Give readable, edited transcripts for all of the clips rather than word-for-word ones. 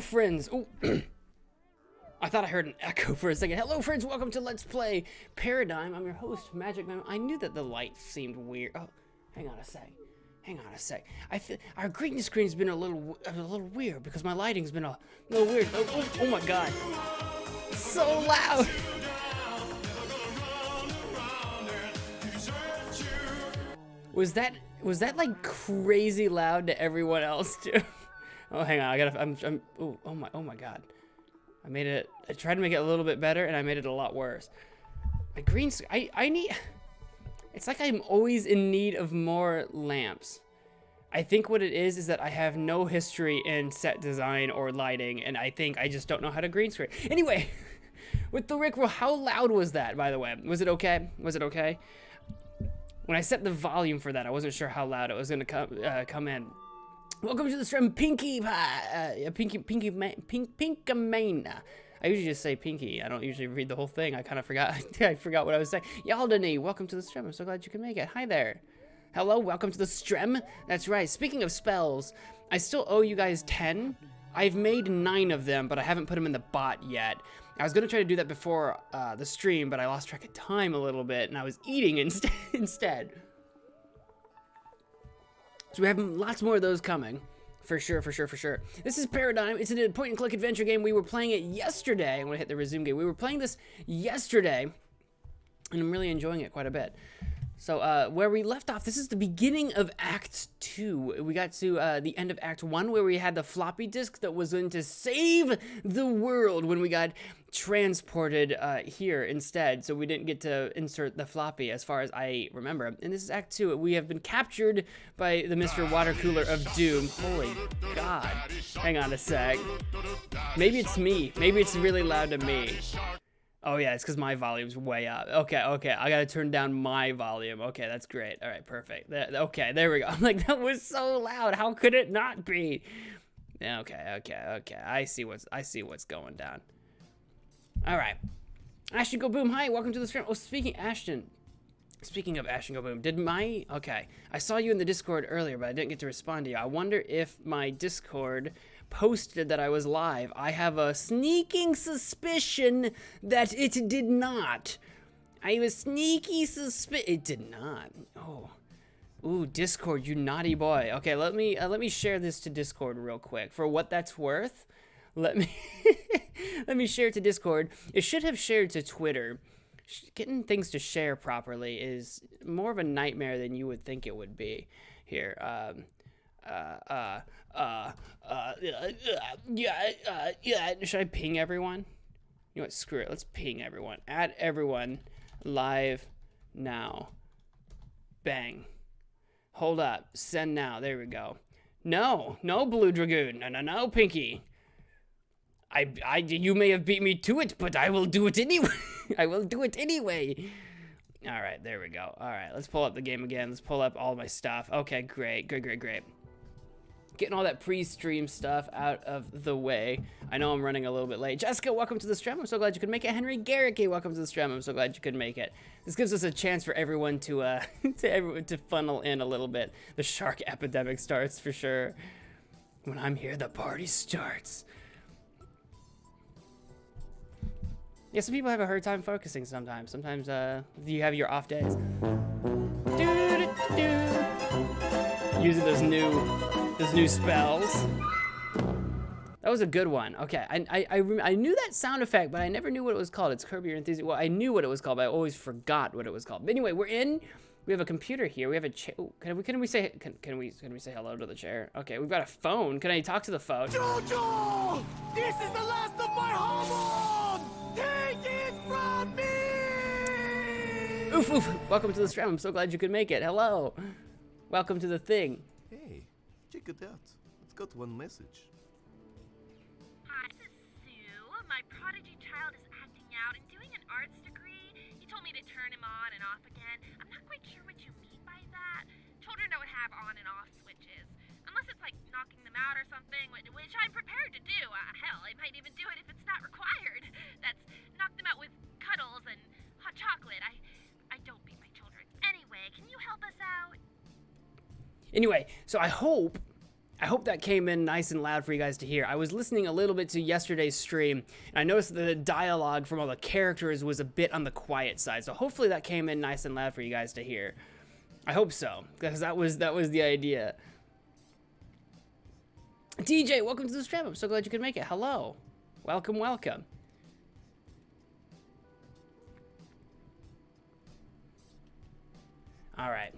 Hello, friends. Oh, I thought I heard an echo for a second. Hello, friends. Welcome to Let's Play Paradigm. I'm your host, MagicManMo. I knew that the light seemed weird. Oh, hang on a sec. Hang on a sec. Our green screen's been a little weird because my lighting's been a little weird. Oh my god. So loud. Was that like crazy loud to everyone else too? Oh, hang on. Oh my god. I tried to make it a little bit better and I made it a lot worse. My green screen, it's like I'm always in need of more lamps. I think what it is that I have no history in set design or lighting, and I think I just don't know how to green screen. Anyway, with the Rickroll, how loud was that, by the way? Was it okay? Was it okay? When I set the volume for that, I wasn't sure how loud it was gonna come in. Welcome to the stream, Pinky Pie, Pinkamania. I usually just say Pinky. I don't usually read the whole thing. I kind of forgot. I forgot what I was saying. Yaldini, welcome to the stream. I'm so glad you can make it. Hi there. Hello, welcome to the stream. That's right. Speaking of spells, I still owe you guys 10. I've made 9 of them, but I haven't put them in the bot yet. I was gonna try to do that before the stream, but I lost track of time a little bit, and I was eating instead. So we have lots more of those coming. For sure. This is Paradigm. It's a point-and-click adventure game. We were playing it yesterday. I'm gonna hit the resume game. We were playing this yesterday, and I'm really enjoying it quite a bit. So where we left off, this is the beginning of Act 2. We got to the end of Act 1 where we had the floppy disk that was going to save the world when we got transported here instead. So we didn't get to insert the floppy as far as I remember. And this is Act 2. We have been captured by the Mr. Water Cooler of Doom. Holy God. Hang on a sec. Maybe it's me. Maybe it's really loud to me. Oh yeah, it's because my volume's way up. Okay, I gotta turn down my volume. Okay, that's great. All right, perfect. Okay, there we go. I'm like, that was so loud. How could it not be? Okay. I see what's going down. All right, Ashton Go Boom. Hi, welcome to the stream. Oh, speaking of Ashton Go Boom, okay, I saw you in the Discord earlier, but I didn't get to respond to you. I wonder if my Discord posted that I was live. I have a sneaking suspicion that it did not. I have a sneaky suspicion. It did not. Oh. Ooh, Discord, you naughty boy. Okay, let me share this to Discord real quick. For what that's worth, let me let me share it to Discord. It should have shared to Twitter. Getting things to share properly is more of a nightmare than you would think it would be. Here, should I ping everyone? You know what, screw it, let's ping everyone. Add everyone live now. Bang. Hold up, send now, there we go. No, Blue Dragoon, no, Pinky. You may have beat me to it, but I will do it anyway. I will do it anyway. All right, there we go. All right, let's pull up the game again. Let's pull up all my stuff. Okay, great. Getting all that pre-stream stuff out of the way. I know I'm running a little bit late. Jessica, welcome to the stream. I'm so glad you could make it. Henry Garrick, welcome to the stream. I'm so glad you could make it. This gives us a chance for everyone to to funnel in a little bit. The shark epidemic starts for sure. When I'm here, the party starts. Yeah, some people have a hard time focusing sometimes. Sometimes you have your off days. Using those new spells. That was a good one. Okay, I knew that sound effect, but I never knew what it was called. It's Curb Your Enthusiasm. Well, I knew what it was called, but I always forgot what it was called. But anyway, we're in. We have a computer here. We have a chair. Can we say hello to the chair? Okay, we've got a phone. Can I talk to the phone? Jojo! This is the last of my hormone! Take it from me! Oof. Welcome to the stream. I'm so glad you could make it. Hello. Welcome to the thing. Hey, check it out. It's got one message. Hi, this is Sue. My prodigy child is acting out and doing an arts degree. He told me to turn him on and off again. I'm not quite sure what you mean by that. Children don't have on and off switches. Unless it's like knocking them out or something, which I'm prepared to do. Hell, I might even do it if it's not required. That's knock them out with cuddles and hot chocolate. I don't beat my children. Anyway, can you help us out? Anyway, so I hope I hope that came in nice and loud for you guys to hear. I was listening a little bit to yesterday's stream, and I noticed that the dialogue from all the characters was a bit on the quiet side. So hopefully that came in nice and loud for you guys to hear. I hope so, because that was the idea. DJ, welcome to the stream. I'm so glad you could make it. Hello. Welcome, welcome. All right.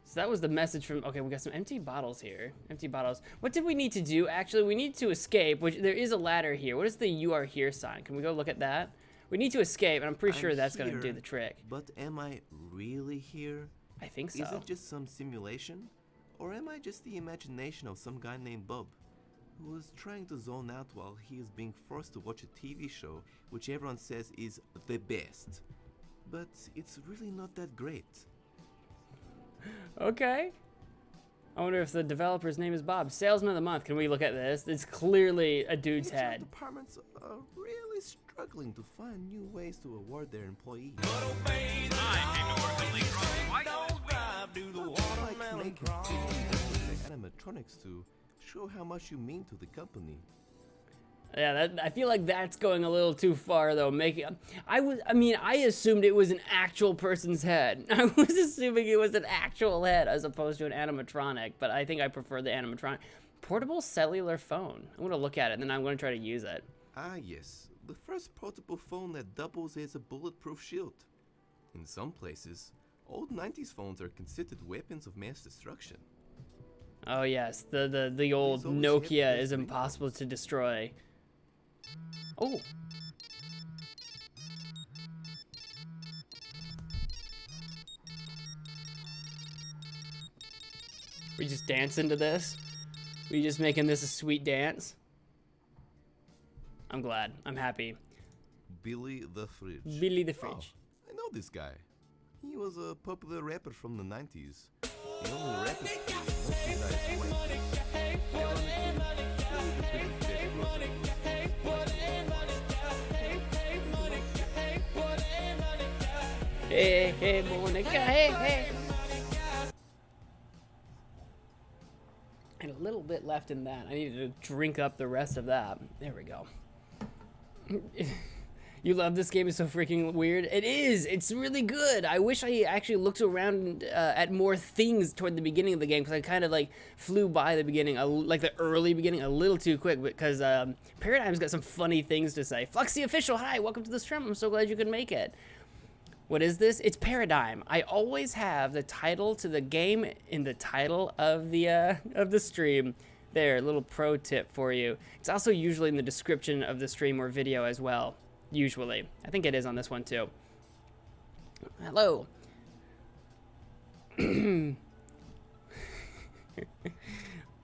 So that was the message from, okay, we got some empty bottles here. Empty bottles. What did we need to do? Actually, we need to escape, which there is a ladder here. What is the "you are here" sign? Can we go look at that? We need to escape, and I'm pretty sure that's going to do the trick. But am I really here? I think so. Is it just some simulation? Or am I just the imagination of some guy named Bob, who is trying to zone out while he is being forced to watch a TV show which everyone says is the best? But it's really not that great. Okay. I wonder if the developer's name is Bob. Salesman of the month. Can we look at this? It's clearly a dude's HR head. departments are really struggling to find new ways to award their employees. Like making animatronics to show how much you mean to the company. Yeah, I feel like that's going a little too far, though. I assumed it was an actual person's head. I was assuming it was an actual head as opposed to an animatronic, but I think I prefer the animatronic. Portable cellular phone. I'm going to look at it, and then I'm going to try to use it. Ah, yes. The first portable phone that doubles as a bulletproof shield. In some places, old 90s phones are considered weapons of mass destruction. Oh, yes. The old Nokia is impossible to destroy. Oh. We just dance into this? We just making this a sweet dance? I'm glad. I'm happy. Billy the Fridge. Billy the Fridge. Oh, I know this guy. He was a popular rapper from the 90s. The only rapper Hey, hey, Monica, hey, hey. And a little bit left in that. I needed to drink up the rest of that. There we go. You love this game? It's so freaking weird. It is. It's really good. I wish I actually looked around at more things toward the beginning of the game, because I kind of like flew by the beginning, like the early beginning, a little too quick, because Paradigm's got some funny things to say. Fluxy Official, hi, welcome to the stream. I'm so glad you could make it. What is this? It's Paradigm. I always have the title to the game in the title of the stream. There, a little pro tip for you. It's also usually in the description of the stream or video as well. Usually. I think it is on this one too. Hello.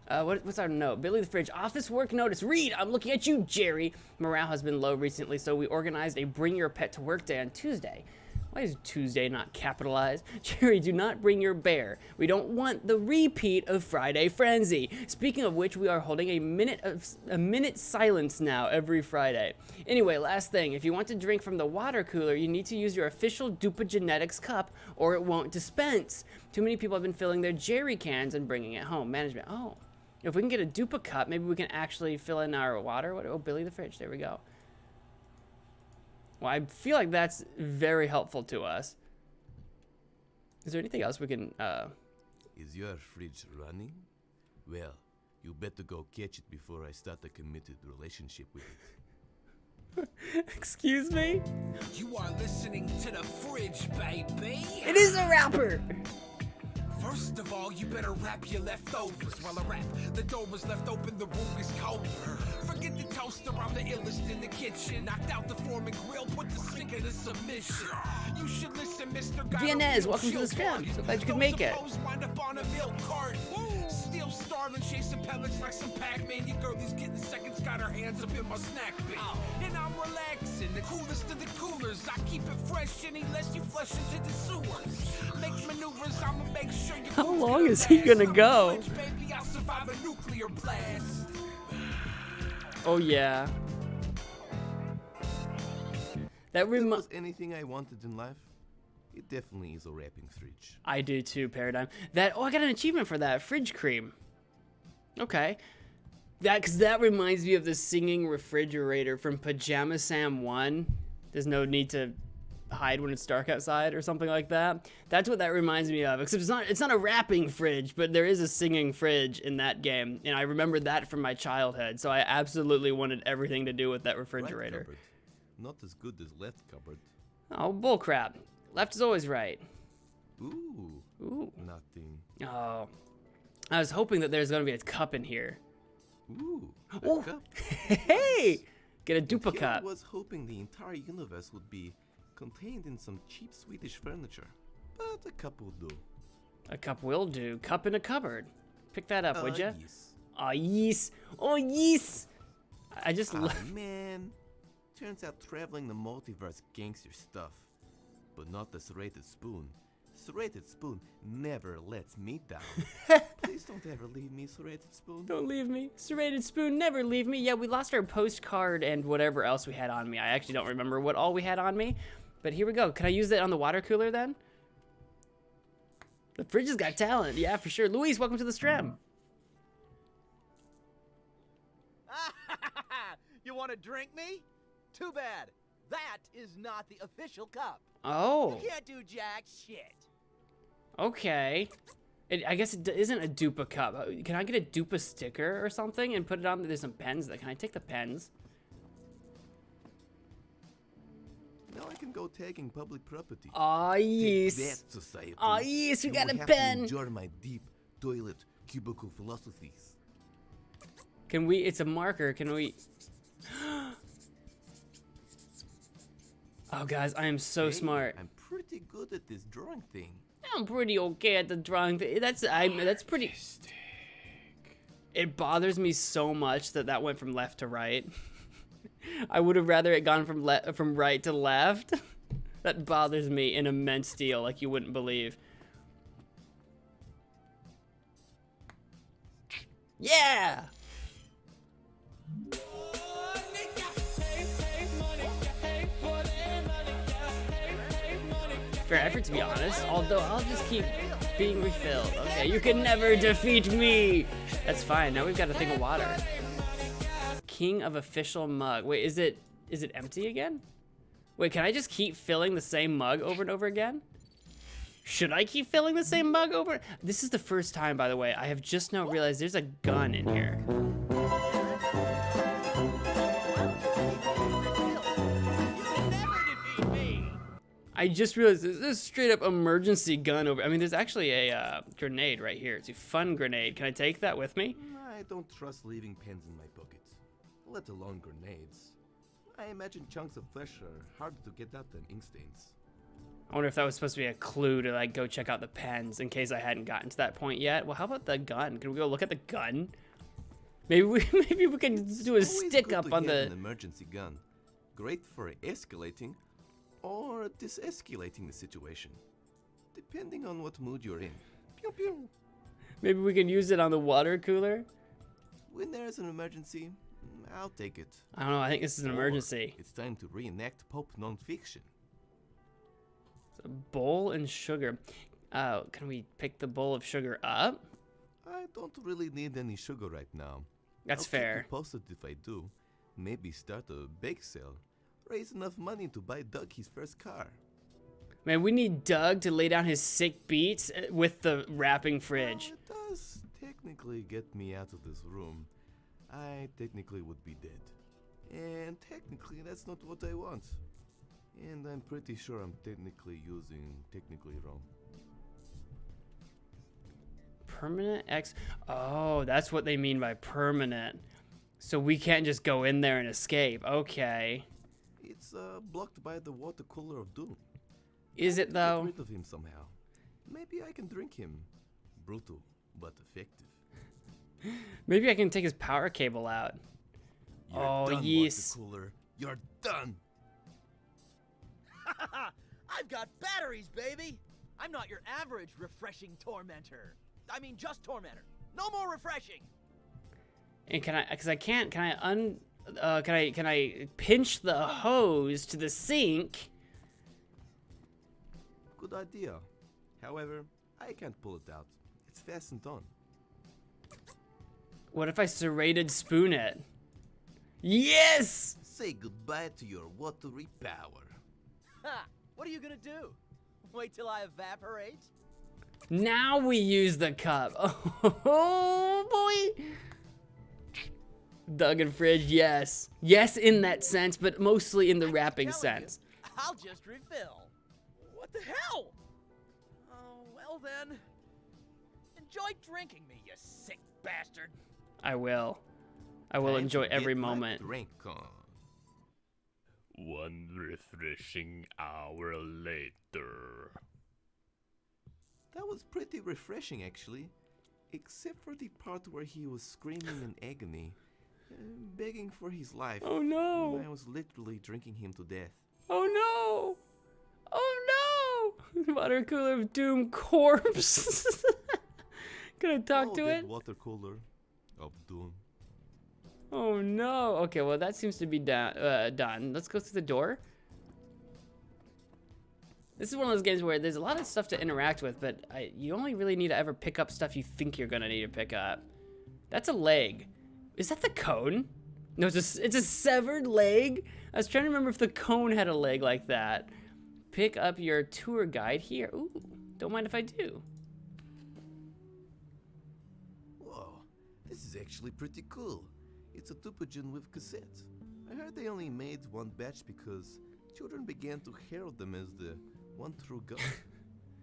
What's our note? Billy the Fridge. Office work notice. Read. I'm looking at you, Jerry. Morale has been low recently, so we organized a bring your pet to work day on Tuesday. Why is Tuesday not capitalized? Jerry, do not bring your bear. We don't want the repeat of Friday Frenzy. Speaking of which, we are holding a minute silence now every Friday. Anyway, last thing. If you want to drink from the water cooler, you need to use your official Dupa Genetics cup or it won't dispense. Too many people have been filling their Jerry cans and bringing it home. Management. Oh. If we can get a Dupa cup, maybe we can actually fill in our water. Oh, Billy the Fridge. There we go. Well, I feel like that's very helpful to us. Is there anything else we can, Is your fridge running? Well, you better go catch it before I start a committed relationship with it. Excuse me? You are listening to the fridge, baby. It is a rapper! First of all, you better wrap your leftovers while I rap. The door was left open, the room is cold. Forget the toaster, I'm the illest in the kitchen. Knocked out the Foreman grill, put the sink in a submission. You should listen, Mr. Vienez, welcome to the stream. So glad you could make it. Wind up on a milk cart. Still starving, chasing pellets like some Pac-Man. Your girlie's getting seconds, got her hands up in my snack bin. And I'm relaxing, the coolest of the coolers. I keep it fresh any less you flush into the sewers. Make maneuvers, I'ma make sure you. How long is he gonna go? Baby, I'll survive a nuclear blast. Oh yeah. That If there was anything I wanted in life, it definitely is a wrapping fridge. I do too, Paradigm. Oh, I got an achievement for that. Fridge cream. Okay. Because that reminds me of the singing refrigerator from Pajama Sam 1. There's no need to hide when it's dark outside or something like that. That's what that reminds me of. Except it's not a rapping fridge, but there is a singing fridge in that game, and I remember that from my childhood. So I absolutely wanted everything to do with that refrigerator. Right cupboard. Not as good as left cupboard. Oh, bullcrap. Left is always right. Ooh. Ooh. Nothing. Oh. I was hoping that there's gonna be a cup in here. Ooh. A Ooh. cup. Hey! Get a dupa Here cup. I was hoping the entire universe would be contained in some cheap Swedish furniture, but a cup will do. A cup will do. Cup in a cupboard. Pick that up, would ya? Yes. Oh, yes. Oh, yes. I just Man. Turns out traveling the multiverse gangster stuff. But not the serrated spoon. Serrated spoon never lets me down. Please don't ever leave me, serrated spoon. Don't leave me. Serrated spoon, never leave me. Yeah, we lost our postcard and whatever else we had on me. I actually don't remember what all we had on me. But here we go. Can I use that on the water cooler then? The fridge has got talent. Yeah, for sure. Luis, welcome to the stream. You want to drink me? Too bad. That is not the official cup. Oh. You can't do jack shit. Okay. I guess it isn't a dupa cup. Can I get a dupa sticker or something and put it on? There's some pens. Can I take the pens? Now I can go tagging public property. Ah, Take yes. that, society. Ah, yes, we You got will a have pen. To enjoy my deep toilet cubicle philosophies. Can we? It's a marker. Can we? Oh, guys, I am so Hey, smart. I'm pretty good at this drawing thing. I'm pretty okay at the drawing. That's pretty. It bothers me so much that that went from left to right. I would have rather it gone from right to left. That bothers me in immense deal, like you wouldn't believe. Yeah. Fair effort, to be honest, although I'll just keep being refilled. Okay, you can never defeat me! That's fine, now we've got a thing of water. King of official mug. Wait, is it empty again? Wait, can I just keep filling the same mug over and over again? Should I keep filling the same mug over? This is the first time, by the way, I have just now realized there's a gun in here. I just realized there's a straight up emergency gun over. I mean, there's actually a grenade right here. It's a fun grenade. Can I take that with me? I don't trust leaving pens in my pockets, let alone grenades. I imagine chunks of flesh are harder to get out than ink stains. I wonder if that was supposed to be a clue to like go check out the pens in case I hadn't gotten to that point yet. Well, how about the gun? Can we go look at the gun? Maybe we can do a Always stick good up to on have the. an emergency gun. Great for escalating or disescalating the situation, depending on what mood you're in. Pew pew. Maybe we can use it on the water cooler. When there is an emergency, I'll take it. I don't know. I think this is an Or emergency. It's time to reenact pulp nonfiction. A bowl and sugar. Can we pick the bowl of sugar up? I don't really need any sugar right now. That's I'll keep fair. you posted if I do. Maybe start a bake sale. Raise enough money to buy Doug his first car. Man, we need Doug to lay down his sick beats with the wrapping fridge. Well, it does technically get me out of this room. I technically would be dead. And technically that's not what I want. And I'm pretty sure I'm technically wrong. Permanent X. Oh, that's what they mean by permanent. So we can't just go in there and escape. Okay. It's blocked by the water cooler of doom. Is it though? Get rid of him somehow. Maybe I can drink him. Brutal, but effective. Maybe I can take his power cable out. You're Oh, done, yes. water cooler. You're done. I've got batteries, baby. I'm not your average refreshing tormentor. I mean, just tormentor. No more refreshing. And can I? Because I can't. Can I pinch the hose to the sink? Good idea. However, I can't pull it out. It's fastened on. What if I serrated spoon it? Yes! Say goodbye to your watery power. Ha! What are you gonna do? Wait till I evaporate? Now we use the cup. Oh boy! Dug and fridge, yes. Yes in that sense, but mostly in the wrapping sense. I'll just refill. What the hell? Oh, well then. Enjoy drinking me, you sick bastard. I will. I will Time enjoy to every get my moment. Drink on. One refreshing hour later. That was pretty refreshing, actually. Except for the part where he was screaming in agony, begging for his life. Oh no! I was literally drinking him to death. Oh no! Oh no! Water cooler of doom corpse. Gonna talk to that it? water cooler of doom. Oh no! Okay, well that seems to be done. Let's go through the door. This is one of those games where there's a lot of stuff to interact with, but you only really need to ever pick up stuff you think you're gonna need to pick up. That's a leg. Is that the cone? No, it's a severed leg? I was trying to remember if the cone had a leg like that. Pick up your tour guide here. Ooh, don't mind if I do. Whoa, this is actually pretty cool. It's a Tupagen with cassette. I heard they only made one batch because children began to herald them as the one true God.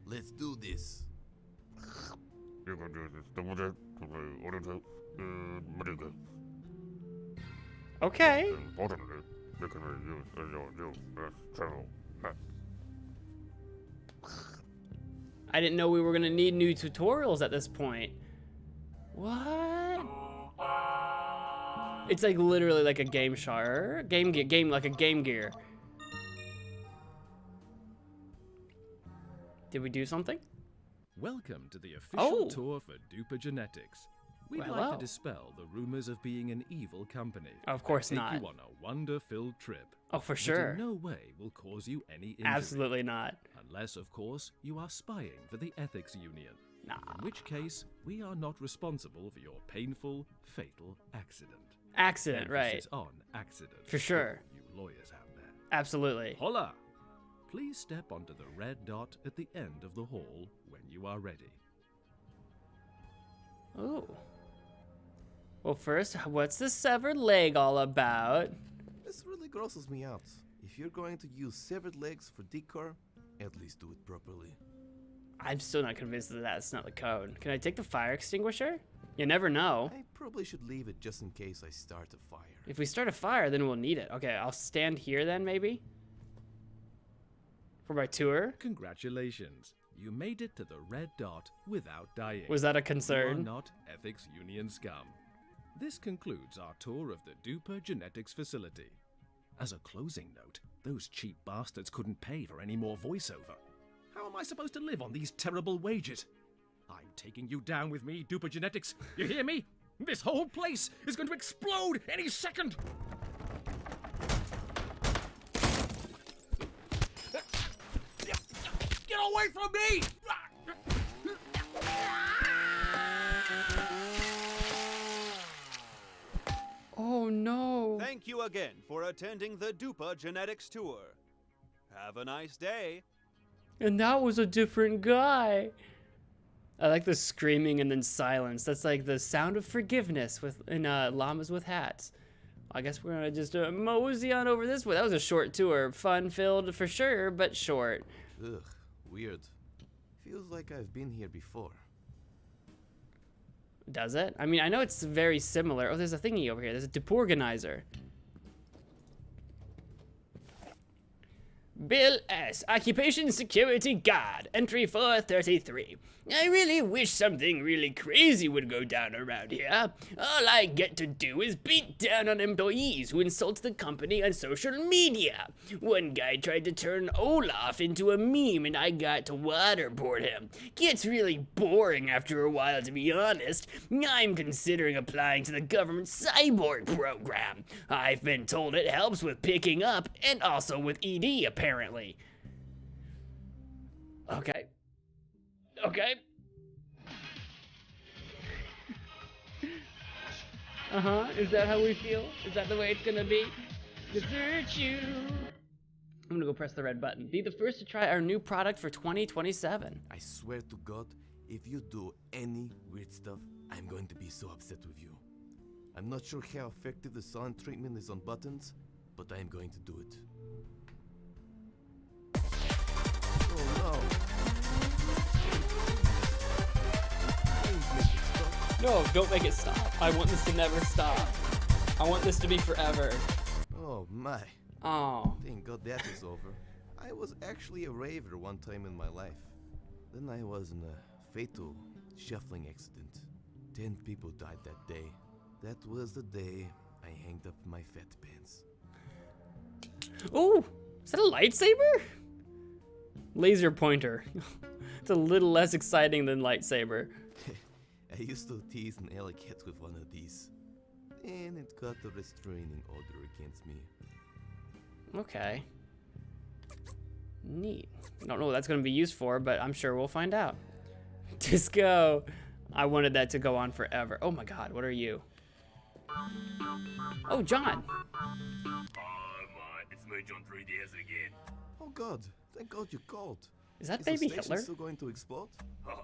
Let's do this. Okay. I didn't know we were gonna need new tutorials at this point. What? It's like literally like a game shard, game like a Game Gear. Did we do something? Welcome to the official Oh. tour for Duper Genetics. We'd Well, like hello. to dispel the rumors of being an evil company. Of course Take not. you on a wonder-filled trip. Oh, for that sure. in no way will cause you any injury. Absolutely not. Unless, of course, you are spying for the Ethics Union. Nah. In which case, we are not responsible for your painful, fatal accident. Accident, right? Emphasis on accident. For sure. You lawyers out there. Absolutely. Hola! Please step onto the red dot at the end of the hall when you are ready. Ooh. Well, first, what's the severed leg all about? This really grosses me out. If you're going to use severed legs for decor, at least do it properly. I'm still not convinced that that's not the code. Can I take the fire extinguisher? You never know. I probably should leave it just in case I start a fire. If we start a fire, then we'll need it. Okay, I'll stand here then, maybe? For my tour? Congratulations. You made it to the red dot without dying. Was that a You are concern? not Ethics Union scum. This concludes our tour of the Duper Genetics facility. As a closing note, those cheap bastards couldn't pay for any more voiceover. How am I supposed to live on these terrible wages? I'm taking you down with me, Duper Genetics. You hear me? This whole place is going to explode any second. Get away from me! Oh no. Thank you again for attending the Dupa Genetics Tour. Have a nice day. And that was a different guy. I like the screaming and then silence. That's like the sound of forgiveness in Llamas with Hats. I guess we're gonna just mosey on over this way. That was a short tour. Fun-filled for sure, but short. Ugh, weird. Feels like I've been here before. Does it? I mean, I know it's very similar. Oh, there's a thingy over here. There's a deporganizer. Bill S. Occupation Security Guard. Entry 433. I really wish something really crazy would go down around here. All I get to do is beat down on employees who insult the company on social media. One guy tried to turn Olaf into a meme and I got to waterboard him. Gets really boring after a while, to be honest. I'm considering applying to the government cyborg program. I've been told it helps with picking up and also with ED, apparently. Okay. Okay. Is that how we feel? Is that the way it's gonna be? Desert you. I'm gonna go press the red button. Be the first to try our new product for 2027. I swear to God, if you do any weird stuff, I'm going to be so upset with you. I'm not sure how effective the silent treatment is on buttons, but I'm going to do it. Oh no. No, don't make it stop. I want this to never stop. I want this to be forever. Oh my. Oh. Thank God that is over. I was actually a raver one time in my life. Then I was in a fatal shuffling accident. 10 people died that day. That was the day I hanged up my fat pants. Oh, is that a lightsaber? Laser pointer. It's a little less exciting than lightsaber. I used to tease an alley cat with one of these, and it got a restraining order against me. Okay. Neat. I don't know what that's going to be used for, but I'm sure we'll find out. Disco. I wanted that to go on forever. Oh my God, what are you? Oh, John. It's me, John 3DS again. Oh God, thank God you called. Is that Is baby the station Hitler? still going to explode? Huh.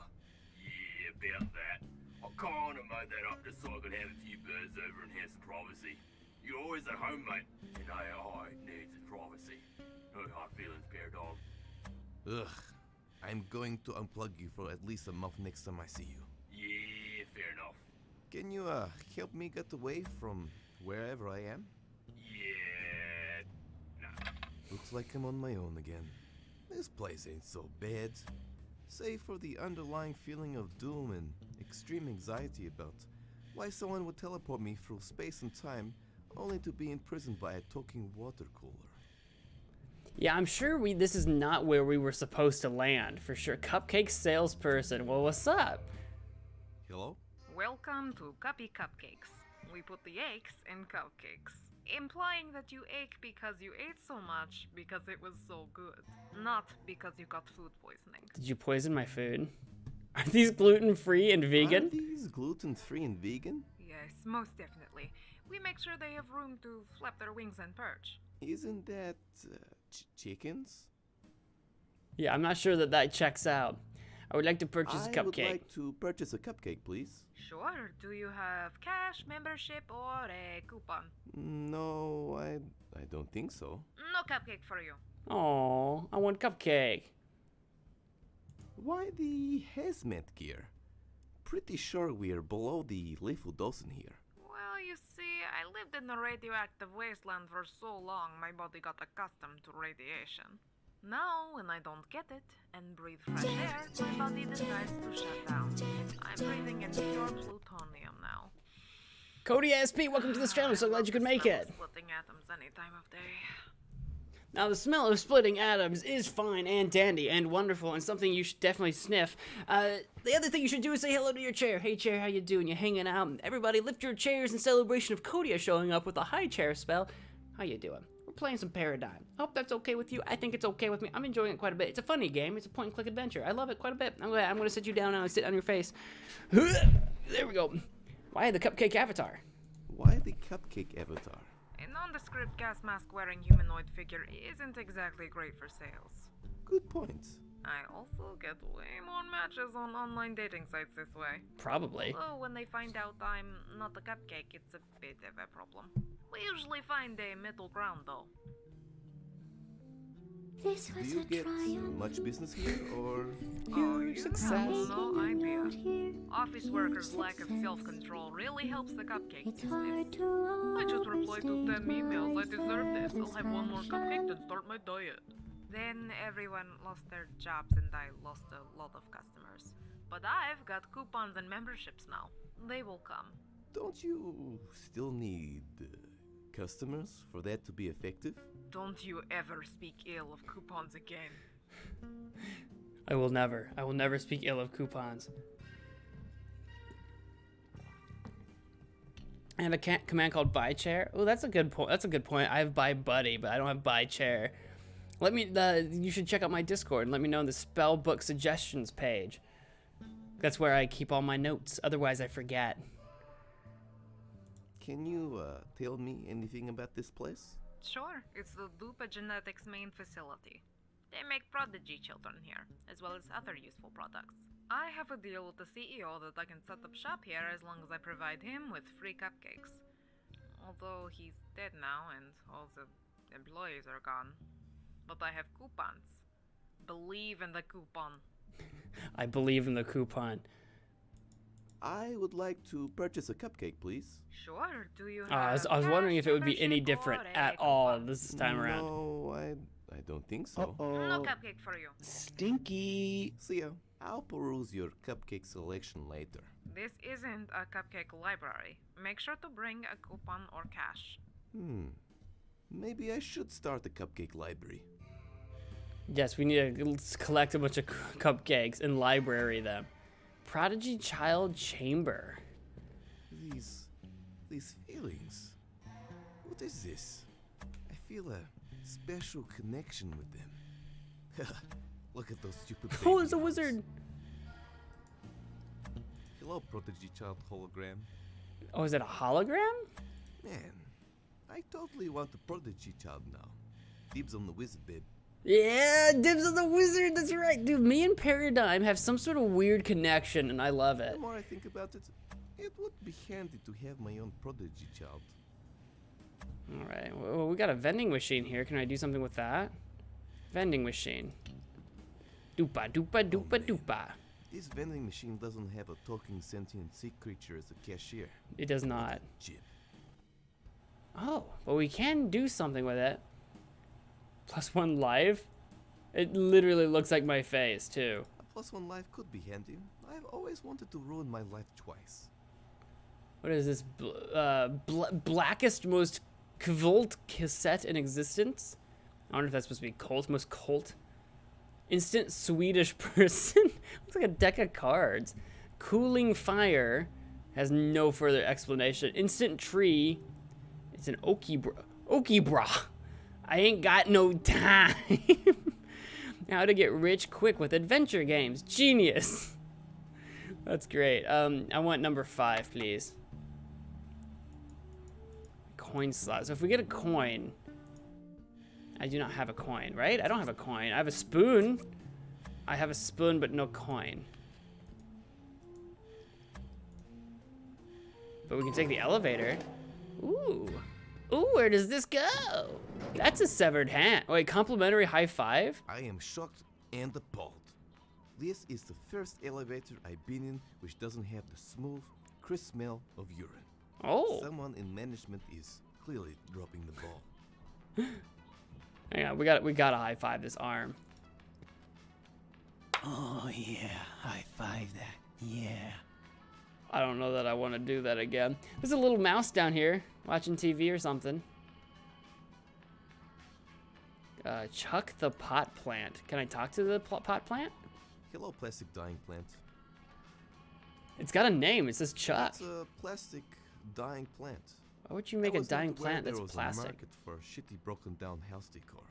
Yeah, about that. I kinda made that up just so I could have a few birds over and have some privacy. You're always at home, mate, and AI needs its privacy. No hard feelings, Paradigm. Ugh, I'm going to unplug you for at least a month next time I see you. Yeah, fair enough. Can you help me get away from wherever I am? Yeah, nah. Looks like I'm on my own again. This place ain't so bad. Save for the underlying feeling of doom and extreme anxiety about why someone would teleport me through space and time only to be imprisoned by a talking water cooler. Yeah, I'm sure this is not where we were supposed to land, for sure. Cupcake salesperson. Well, what's up? Hello? Welcome to Cuppy Cupcakes. We put the aches in cupcakes, implying that you ache because you ate so much because it was so good, not because you got food poisoning. Did you poison my food? Are these gluten-free and vegan? Are these gluten-free and vegan? Yes, most definitely. We make sure they have room to flap their wings and perch. Isn't that chickens? Yeah, I'm not sure that checks out. I would like to purchase a I would cupcake. like to purchase a cupcake, please. Sure. Do you have cash, membership, or a coupon? No, I don't think so. No cupcake for you. Oh, I want cupcake. Why the hazmat gear? Pretty sure we're below the lethal dose in here. Well, you see, I lived in a radioactive wasteland for so long, my body got accustomed to radiation. Now, when I don't get it and breathe fresh air, my body decides to shut down. I'm breathing in pure plutonium now. Cody SP, welcome to this channel. So glad you could make it. Splitting atoms any time of day. Now, the smell of splitting atoms is fine and dandy and wonderful and something you should definitely sniff. The other thing you should do is say hello to your chair. Hey, chair, how you doing? You hanging out? Everybody lift your chairs in celebration of Kodia showing up with a high chair spell. How you doing? We're playing some Paradigm. I hope that's okay with you. I think it's okay with me. I'm enjoying it quite a bit. It's a funny game. It's a point-and-click adventure. I love it quite a bit. I'm gonna sit you down now and sit on your face. There we go. Why the cupcake avatar? Why the cupcake avatar? A nondescript gas mask-wearing humanoid figure isn't exactly great for sales. Good point. I also get way more matches on online dating sites this way. Probably. Although when they find out I'm not a cupcake, it's a bit of a problem. We usually find a middle ground, though. Do you get much business here, or...? You success. have no idea. Office workers' lack of self-control really helps the cupcake business. I just replied to 10 emails. I deserve this. I'll have one more cupcake then start my diet. Then everyone lost their jobs and I lost a lot of customers. But I've got coupons and memberships now. They will come. Don't you still need customers for that to be effective? Don't you ever speak ill of coupons again. I will never speak ill of coupons. I have a command called buy chair. Oh, that's a good point. That's a good point. I have buy buddy, but I don't have buy chair. Let me. You should check out my Discord and let me know in the spell book suggestions page. That's where I keep all my notes. Otherwise, I forget. Can you tell me anything about this place? Sure, it's the Dupa Genetics main facility. They make prodigy children here, as well as other useful products. I have a deal with the CEO that I can set up shop here as long as I provide him with free cupcakes. Although he's dead now and all the employees are gone. But I have coupons. Believe in the coupon. I believe in the coupon. I would like to purchase a cupcake, please. Sure, do you have I was wondering if it would be cash, any membership, different or a at all coupon? this time around. No, I don't think so. No cupcake for you. Stinky. See ya. I'll peruse your cupcake selection later. This isn't a cupcake library. Make sure to bring a coupon or cash. Maybe I should start a cupcake library. Yes, we need to collect a bunch of cupcakes and library them. Prodigy Child Chamber. These feelings. What is this? I feel a special connection with them. Look at those stupid Oh, baby it's a eyes. wizard. Hello, Prodigy Child hologram. Oh, is it a hologram? Man, I totally want the Prodigy Child now. Dibs on the wizard, babe. Yeah, dibs on the wizard. That's right, dude. Me and Paradigm have some sort of weird connection, and I love it. The more I think about it, it would be handy to have my own Prodigy Child. All right. Well, we got a vending machine here. Can I do something with that? Vending machine. Dupa, dupa, dupa, man. dupa. This vending machine doesn't have a talking sentient sea creature as a cashier. It does not. Chip. Oh, but we can do something with it. +1 life? It literally looks like my face, too. A +1 life could be handy. I've always wanted to ruin my life twice. What is this? Blackest, most cult cassette in existence? I wonder if that's supposed to be cult. Most cult. Instant Swedish person. Looks like a deck of cards. Cooling fire. Has no further explanation. Instant tree. It's an Okibra. I ain't got no time. How to get rich quick with adventure games. Genius. That's great. I want number 5, please. Coin slot. So if we get a coin, I do not have a coin, right? I don't have a coin. I have a spoon. I have a spoon, but no coin. But we can take the elevator. Ooh. Ooh, where does this go? That's a severed hand. Wait, complimentary high five? I am shocked and appalled. This is the first elevator I've been in which doesn't have the smooth, crisp smell of urine. Oh. Someone in management is clearly dropping the ball. Hang on, we gotta high five this arm. Oh yeah, high five that. Yeah. I don't know that I want to do that again. There's a little mouse down here watching TV or something. Chuck the pot plant. Can I talk to the pot plant? Hello, plastic dying plant. It's got a name. It says Chuck. It's a plastic dying plant. Why would you make a I dying wasn't aware plant that's there was a plastic? market for shitty broken down house decor.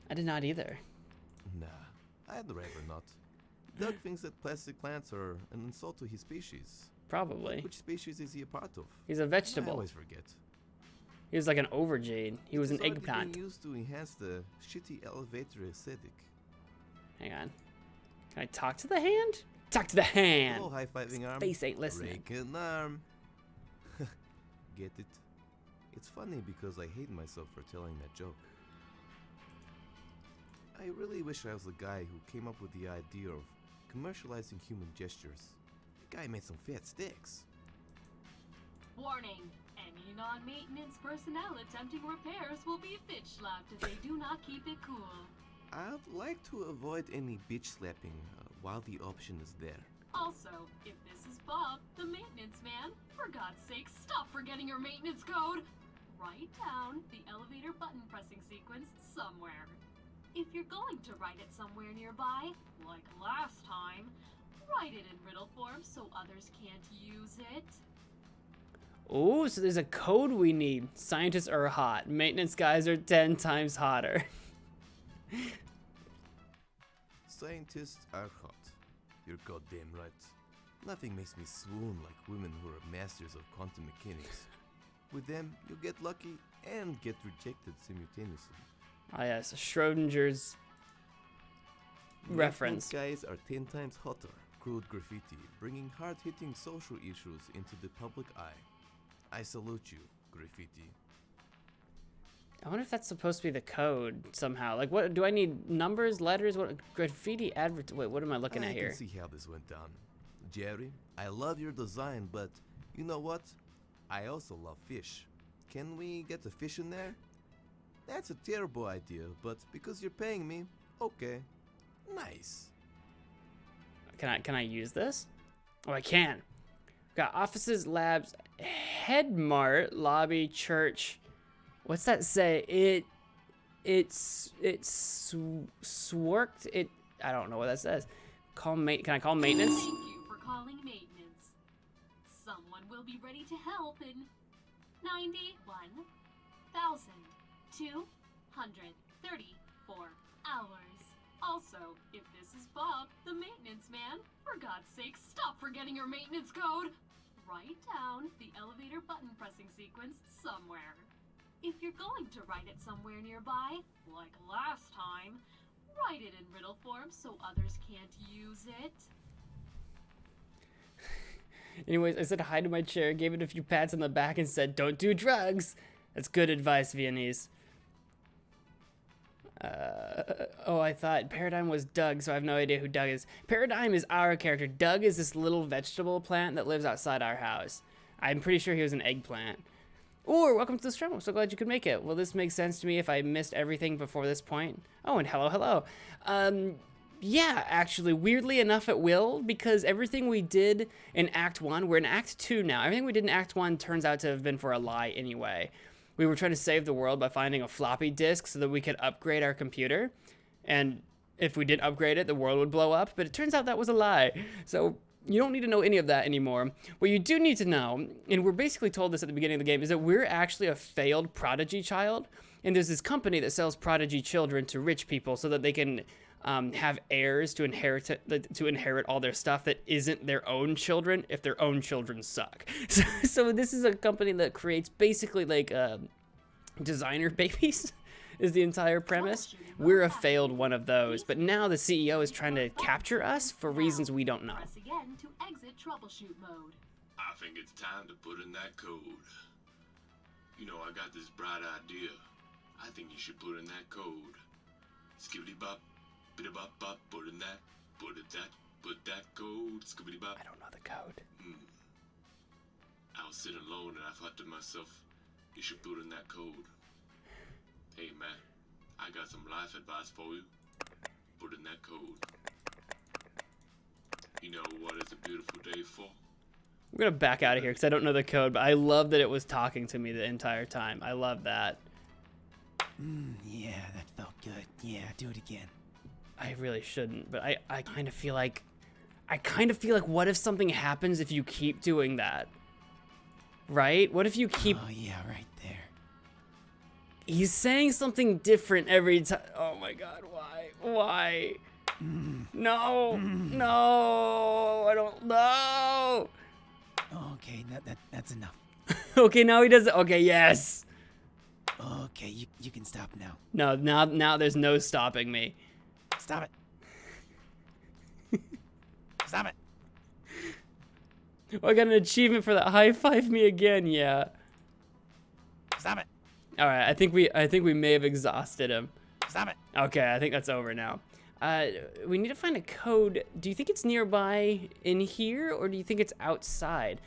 I did not either. Nah, I'd rather not. Doug thinks that plastic plants are an insult to his species. Probably. Which species is he a part of? He's a I vegetable. always forget. He was like an aubergine. He was an It's already eggplant. being used to enhance the shitty elevator aesthetic. Hang on. Can I talk to the hand? Talk to the hand. Hello, high-fiving arm. Face ain't listening. Break an arm. Get it? It's funny because I hate myself for telling that joke. I really wish I was the guy who came up with the idea of commercializing human gestures. The guy made some fat sticks. Warning! Any non-maintenance personnel attempting repairs will be bitch slapped if they do not keep it cool. I'd like to avoid any bitch slapping while the option is there. Also, if this is Bob, the maintenance man, for God's sake, stop forgetting your maintenance code! Write down the elevator button pressing sequence somewhere. If you're going to write it somewhere nearby, like last time, write it in riddle form so others can't use it. Oh, so there's a code we need. Scientists are hot. Maintenance guys are 10 times hotter. Scientists are hot. You're goddamn right. Nothing makes me swoon like women who are masters of quantum mechanics. With them, you get lucky and get rejected simultaneously. Ah, yes, Schrodinger's reference. Guys are 10 times hotter. Crude graffiti, bringing hard-hitting social issues into the public eye. I salute you, graffiti. I wonder if that's supposed to be the code somehow. Like, what do I need? Numbers, letters? What graffiti advert? Wait, what am I looking at here? I can see how this went down. Jerry, I love your design, but you know what? I also love fish. Can we get a fish in there? That's a terrible idea, but because you're paying me, okay. Nice. Can I use this? Oh, I can. Got offices, labs, head mart, lobby, church. What's that say? It's sworked. I don't know what that says. Can I call maintenance? Thank you for calling maintenance. Someone will be ready to help in 91,234 hours. Also, if this is Bob, the maintenance man, for God's sake, stop forgetting your maintenance code. Write down the elevator button pressing sequence somewhere. If you're going to write it somewhere nearby, like last time, write it in riddle form so others can't use it. Anyways, I said hi to my chair, gave it a few pats on the back, and said, "Don't do drugs." That's good advice, Viennese. Oh, I thought Paradigm was Doug, so I have no idea who Doug is. Paradigm is our character. Doug is this little vegetable plant that lives outside our house. I'm pretty sure he was an eggplant. Or, welcome to the stream. I'm so glad you could make it. Well, this makes sense to me if I missed everything before this point. Oh, and hello. Yeah, actually, weirdly enough, it will, because everything we did in Act 1, we're in Act 2 now. Everything we did in Act 1 turns out to have been for a lie anyway. We were trying to save the world by finding a floppy disk so that we could upgrade our computer. And if we didn't upgrade it, the world would blow up. But it turns out that was a lie. So you don't need to know any of that anymore. What you do need to know, and we're basically told this at the beginning of the game, is that we're actually a failed prodigy child. And there's this company that sells prodigy children to rich people so that they can have heirs to inherit all their stuff that isn't their own children if their own children suck. So this is a company that creates basically like designer babies is the entire premise. We're a failed one of those, but now the CEO is trying to capture us for reasons we don't know. Press again to exit troubleshoot mode. I think it's time to put in that code. You know, I got this bright idea. I think you should put in that code. Skibbity bop. Bop, put in that, put that code, skibbity bop. I don't know the code. I was sitting alone and I thought to myself, you should put in that code. Hey man, I got some life advice for you. Put in that code. You know what is a beautiful day for? We're gonna back out of here because I don't know the code, but I love that it was talking to me the entire time. I love that. Yeah, that felt good. Yeah, do it again. I really shouldn't, but I kind of feel like, what if something happens if you keep doing that? Right? What if you keep... Oh, yeah, right there. He's saying something different every time. Oh my god, why? No, no, I don't know. Okay, that's enough. Okay, now he does it. Okay, yes. Okay, you can stop now. No, now there's no stopping me. Stop it. Stop it. Oh, I got an achievement for that. High five me again, yeah. Stop it. All right, I think we may have exhausted him. Stop it. Okay, I think that's over now. We need to find a code. Do you think it's nearby in here, or do you think it's outside?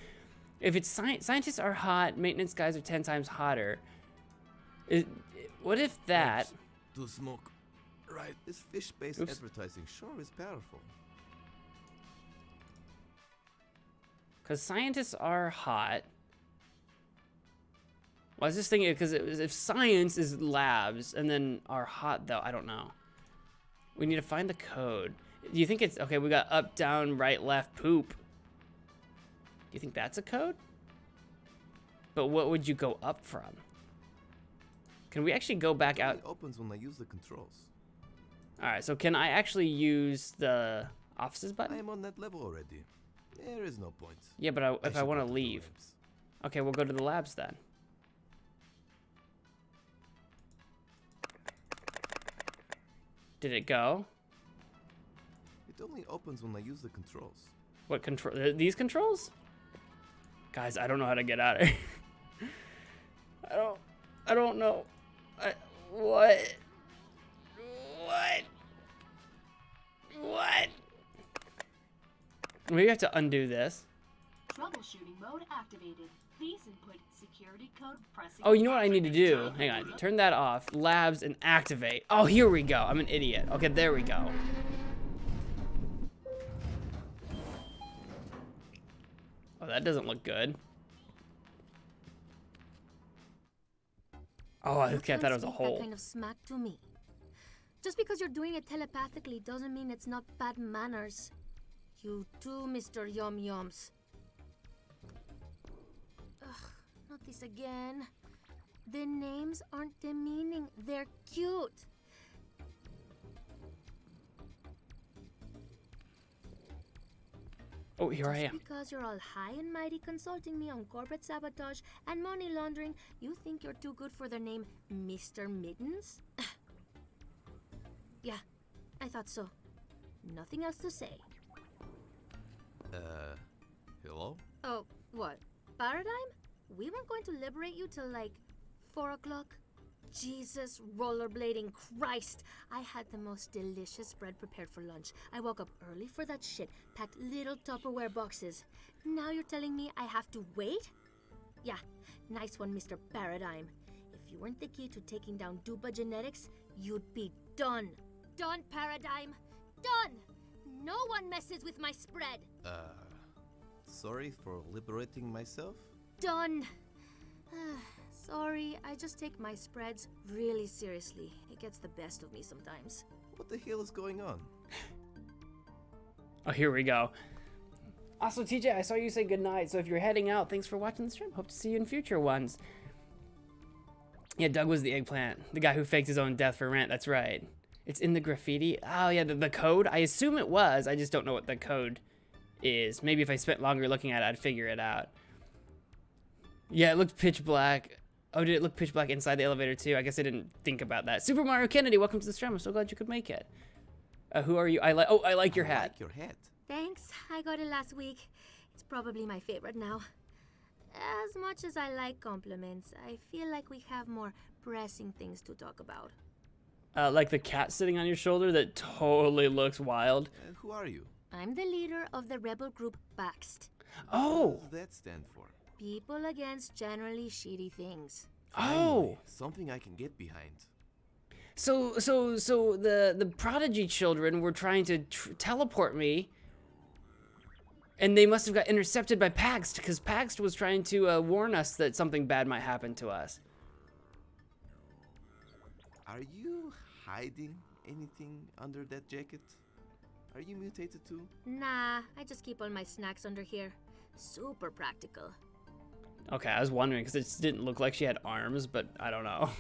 If it's scientists are hot, maintenance guys are 10 times hotter. What if that... To smoke. Right, this fish-based advertising sure is powerful. Because scientists are hot. Well, I was just thinking, because if science is labs and then are hot, though, I don't know. We need to find the code. Do you think it's... Okay, we got up, down, right, left, poop. Do you think that's a code? But what would you go up from? Can we actually go back out? It opens when I use the controls. All right, so can I actually use the offices button? I am on that level already. There is no point. Yeah, but if I want to leave. Okay, we'll go to the labs then. Did it go? It only opens when I use the controls. What control? These controls? Guys, I don't know how to get out of here. I don't know. What? We have to undo this. Troubleshooting mode activated. Please input security code pressing. Oh, you know what I need to do? Hang on. Turn that off. Labs and activate. Oh, here we go. I'm an idiot. Okay, there we go. Oh, that doesn't look good. Oh, I thought it was a hole. That kind of smack to me. Just because you're doing it telepathically doesn't mean it's not bad manners. You too, Mr. Yum Yums. Ugh, not this again. The names aren't demeaning, they're cute. Oh, here I am. Just because you're all high and mighty consulting me on corporate sabotage and money laundering, you think you're too good for the name Mr. Mittens? Yeah, I thought so. Nothing else to say. Hello? Oh, what? Paradigm? We weren't going to liberate you till like 4 o'clock? Jesus, rollerblading Christ! I had the most delicious bread prepared for lunch. I woke up early for that shit, packed little Tupperware boxes. Now you're telling me I have to wait? Yeah, nice one, Mr. Paradigm. If you weren't the key to taking down Dupa Genetics, you'd be done. Done, Paradigm. Done! No one messes with my spread. Sorry for liberating myself? Done. Sorry, I just take my spreads really seriously. It gets the best of me sometimes. What the hell is going on? Oh, here we go. Also, TJ, I saw you say goodnight, so if you're heading out, thanks for watching the stream. Hope to see you in future ones. Yeah, Doug was the eggplant. The guy who faked his own death for rent, that's right. It's in the graffiti. Oh, yeah, the code? I assume it was. I just don't know what the code is. Maybe if I spent longer looking at it, I'd figure it out. Yeah, it looked pitch black. Oh, did it look pitch black inside the elevator too? I guess I didn't think about that. Super Mario Kennedy, welcome to the stream. I'm so glad you could make it. Who are you? I like your hat. I like your hat. Thanks. I got it last week. It's probably my favorite now. As much as I like compliments, I feel like we have more pressing things to talk about. Like the cat sitting on your shoulder that totally looks wild. Who are you? I'm the leader of the rebel group Baxt. Oh! What does that stand for? People against generally shitty things. Oh! Something I can get behind. So the prodigy children were trying to teleport me, and they must have got intercepted by Paxt, because Paxt was trying to warn us that something bad might happen to us. Are you hiding anything under that jacket? Are you mutated too? Nah, I just keep all my snacks under here. Super practical. Okay, I was wondering, because it didn't look like she had arms, but I don't know.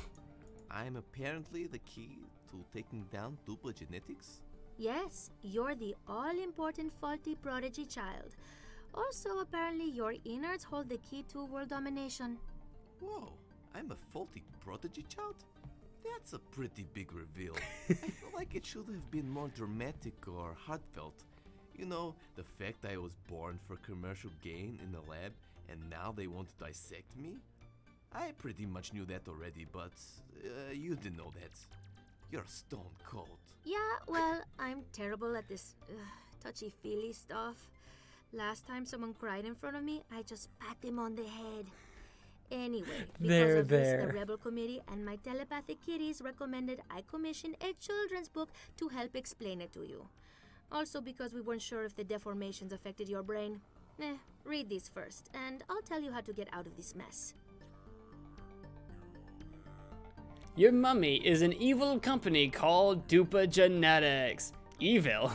I'm apparently the key to taking down Dupa Genetics? Yes, you're the all-important faulty prodigy child. Also, apparently, your innards hold the key to world domination. Whoa, I'm a faulty prodigy child? That's a pretty big reveal. I feel like it should have been more dramatic or heartfelt. You know, the fact I was born for commercial gain in the lab and now they want to dissect me? I pretty much knew that already, but you didn't know that. You're stone cold. Yeah, well, I'm terrible at this touchy-feely stuff. Last time someone cried in front of me, I just pat them on the head. Anyway, because of this, the Rebel Committee and my telepathic kitties recommended I commission a children's book to help explain it to you. Also because we weren't sure if the deformations affected your brain. Read these first, and I'll tell you how to get out of this mess. Your mummy is an evil company called Dupa Genetics. Evil?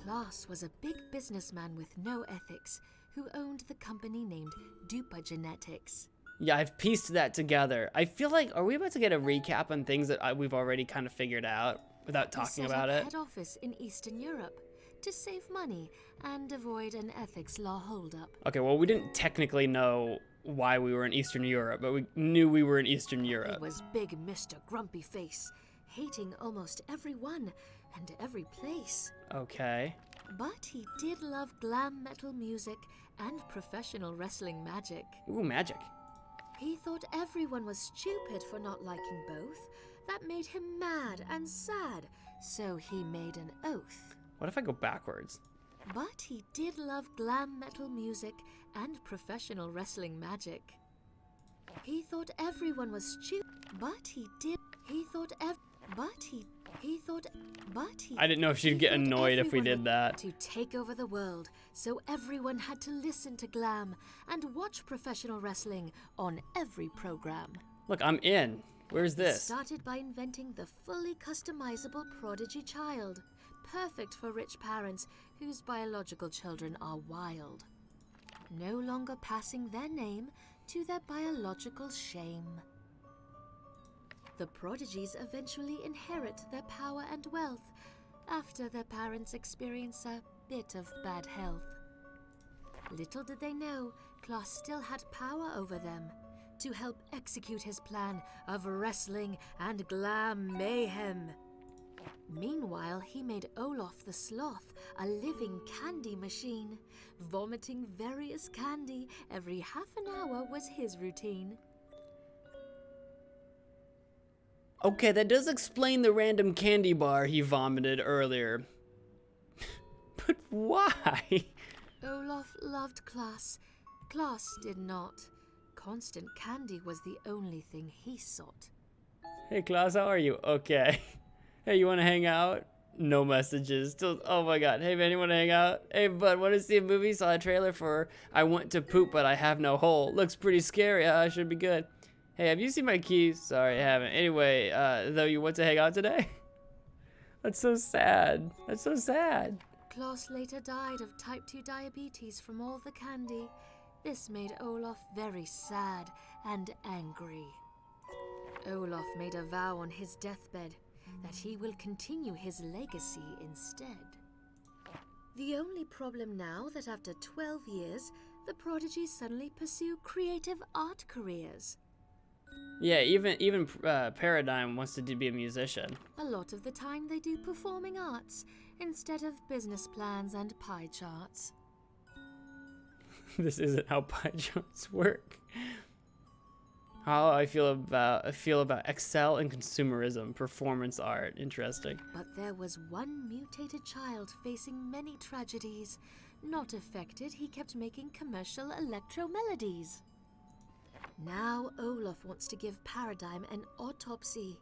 Klaus was a big businessman with no ethics who owned the company named Dupa Genetics. Yeah, I've pieced that together. I feel like, are we about to get a recap on things that we've already kind of figured out without talking about it? Head office in Eastern Europe to save money and avoid an ethics law holdup. Okay, well, we didn't technically know why we were in Eastern Europe, but we knew we were in Eastern Europe. He was big Mr. Grumpy Face. hating almost everyone and every place. Okay. But he did love glam metal music and professional wrestling magic. Ooh, magic. He thought everyone was stupid for not liking both. That made him mad and sad, so he made an oath. What if I go backwards? But he did love glam metal music and professional wrestling magic. He thought everyone was stupid, but he did. He thought I didn't know if she'd get annoyed if we did that. To take over the world, so everyone had to listen to glam and watch professional wrestling on every program. Look, I'm in. Where's He this? started by inventing the fully customizable prodigy child, perfect for rich parents whose biological children are wild, no longer passing their name to their biological shame. The prodigies eventually inherit their power and wealth after their parents experience a bit of bad health. Little did they know, Klaus still had power over them to help execute his plan of wrestling and glam mayhem. Meanwhile, he made Olaf the Sloth a living candy machine. Vomiting various candy every half an hour was his routine. Okay, that does explain the random candy bar he vomited earlier. But why? Olaf loved Klaus. Klaus did not. Constant candy was the only thing he sought. Hey, Klaus, how are you? Okay. Hey, you want to hang out? No messages. Still, oh my god. Hey, man, you want to hang out? Hey, bud, want to see a movie? Saw a trailer for I Want to Poop, but I Have No Hole. Looks pretty scary. I should be good. Hey, have you seen my keys? Sorry, I haven't. Anyway, though, you want to hang out today? That's so sad. That's so sad. Klaus later died of type 2 diabetes from all the candy. This made Olaf very sad and angry. Olaf made a vow on his deathbed that he will continue his legacy instead. The only problem now that after 12 years, the prodigies suddenly pursue creative art careers. Yeah, even Paradigm wants to be a musician. A lot of the time they do performing arts instead of business plans and pie charts. This isn't how pie charts work. How I feel about Excel and consumerism, performance art. Interesting. But there was one mutated child facing many tragedies. Not affected, he kept making commercial electro melodies. Now Olaf wants to give Paradigm an autopsy,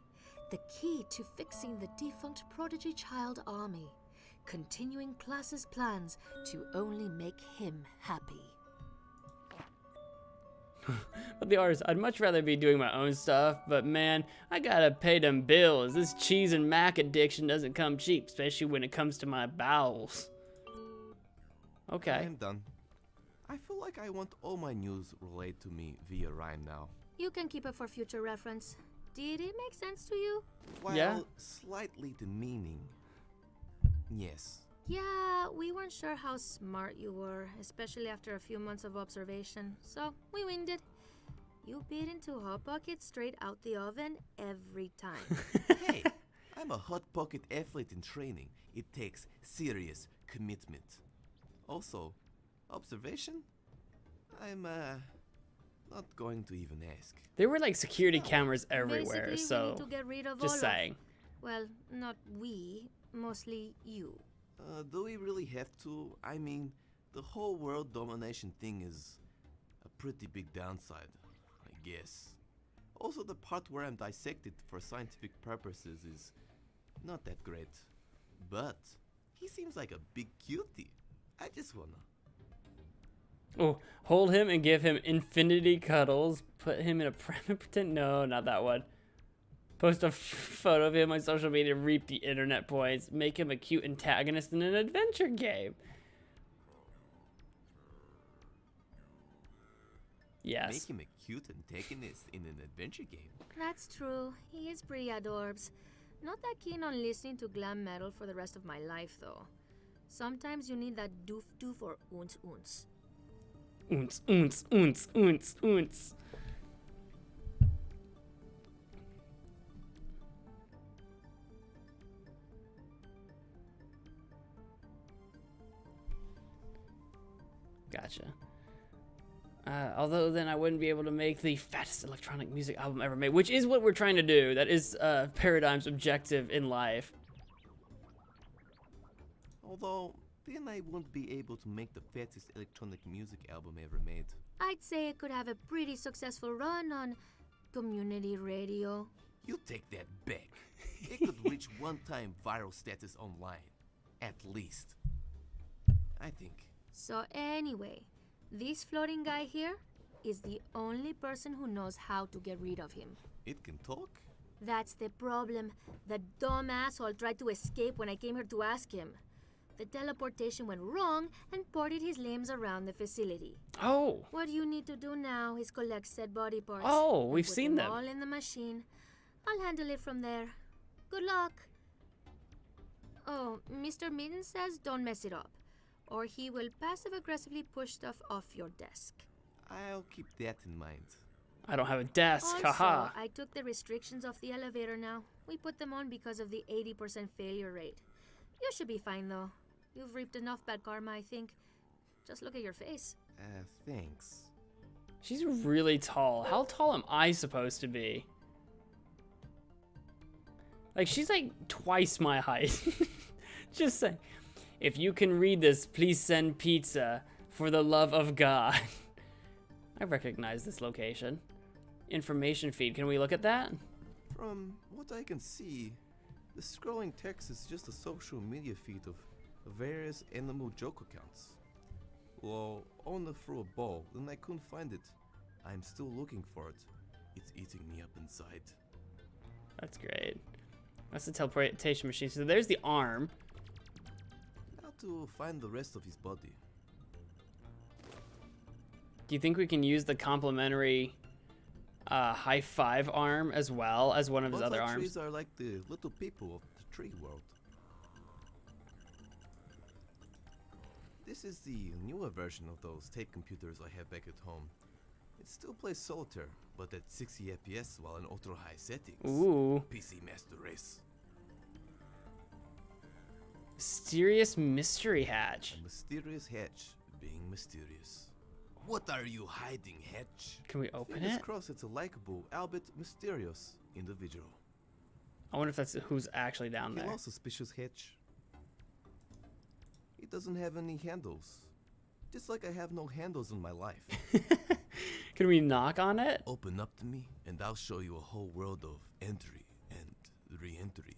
the key to fixing the defunct prodigy child army, continuing Klaus's plans to only make him happy. But the artist, I'd much rather be doing my own stuff, but man, I gotta pay them bills. This cheese and mac addiction doesn't come cheap, especially when it comes to my bowels. Okay. I'm done. I feel like I want all my news relayed to me via rhyme now. You can keep it for future reference. Did it make sense to you? While slightly demeaning. Yes. Yeah, we weren't sure how smart you were, especially after a few months of observation, so we winged it. You bit into Hot Pocket straight out the oven every time. Hey, I'm a Hot Pocket athlete in training. It takes serious commitment. Also, observation? I'm not going to even ask. There were like security cameras everywhere, Basically, so we need to get rid of just Olaf. saying. Well, not we, mostly you. Do we really have to? I mean, the whole world domination thing is a pretty big downside, I guess. Also, the part where I'm dissected for scientific purposes is not that great. But he seems like a big cutie. I just wanna... Oh, hold him and give him infinity cuddles. Put him in a pretend. No, not that one. Post a photo of him on social media, reap the internet points. Make him a cute antagonist in an adventure game. Yes. Make him a cute antagonist in an adventure game. That's true. He is pretty adorbs. Not that keen on listening to glam metal for the rest of my life, though. Sometimes you need that doof doof or oons oons. Oons, oons, oons, oons, oons. Gotcha. Although then I wouldn't be able to make the fattest electronic music album ever made, which is what we're trying to do. That is Paradigm's objective in life. Although, then I won't be able to make the fattest electronic music album ever made. I'd say it could have a pretty successful run on community radio. You take that back. It could reach one-time viral status online. At least. I think. So anyway, this floating guy here is the only person who knows how to get rid of him. It can talk? That's the problem. The dumb asshole tried to escape when I came here to ask him. The teleportation went wrong and ported his limbs around the facility. Oh. What you need to do now is collect said body parts. Oh, we've seen them. All in the machine. I'll handle it from there. Good luck. Oh, Mr. Mitten says don't mess it up, or he will passive-aggressively push stuff off your desk. I'll keep that in mind. I don't have a desk, Also, haha. I took the restrictions off the elevator now. We put them on because of the 80% failure rate. You should be fine, though. You've reaped enough bad karma, I think. Just look at your face. Thanks. She's really tall. How tall am I supposed to be? Like, she's like twice my height. Just saying. If you can read this, please send pizza for the love of God. I recognize this location. Information feed. Can we look at that? From what I can see, the scrolling text is just a social media feed of various animal joke accounts. Well, Owner threw a ball, then I couldn't find it. I'm still looking for it. It's eating me up inside. That's great. That's the teleportation machine. So there's the arm. Now to find the rest of his body. Do you think we can use the complimentary high five arm as well as one of his other arms? Trees are like the little people of the tree world. This is the newer version of those tape computers I have back at home. It still plays solitaire, but at 60 FPS while in ultra high settings. Ooh. PC Master Race. Mysterious mystery hatch. A mysterious hatch being mysterious. What are you hiding, hatch? Can we open Fingers it? crossed it's a likable, albeit mysterious individual. I wonder if that's who's actually down there. Hello, suspicious hatch. It doesn't have any handles. Just like I have no handles in my life. Can we knock on it? Open up to me, and I'll show you a whole world of entry and re-entry.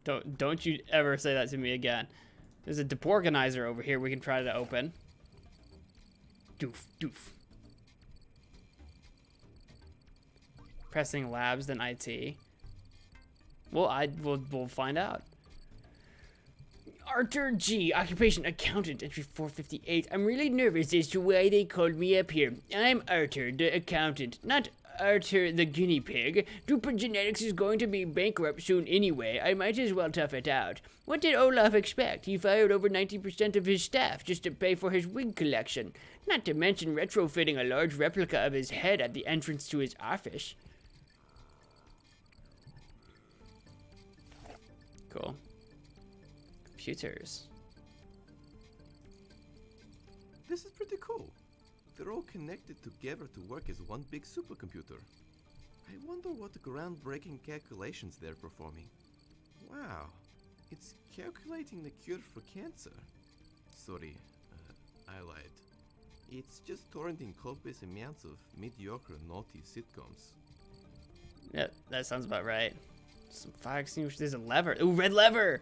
Don't you ever say that to me again. There's a deporganizer over here we can try to open. Doof, doof. Pressing labs, then IT. Well, we'll find out. Arthur G, occupation accountant, entry 458. I'm really nervous as to why they called me up here. I'm Arthur, the accountant, not Arthur the guinea pig. Duper Genetics is going to be bankrupt soon anyway. I might as well tough it out. What did Olaf expect? He fired over 90% of his staff just to pay for his wig collection. Not to mention retrofitting a large replica of his head at the entrance to his office. Cool. Computers. This is pretty cool. They're all connected together to work as one big supercomputer. I wonder what groundbreaking calculations they're performing. Wow, it's calculating the cure for cancer. Sorry, I lied. It's just torrenting copious amounts of mediocre, naughty sitcoms. Yep, that sounds about right. Some fire extinguisher. There's a lever. Ooh, red lever!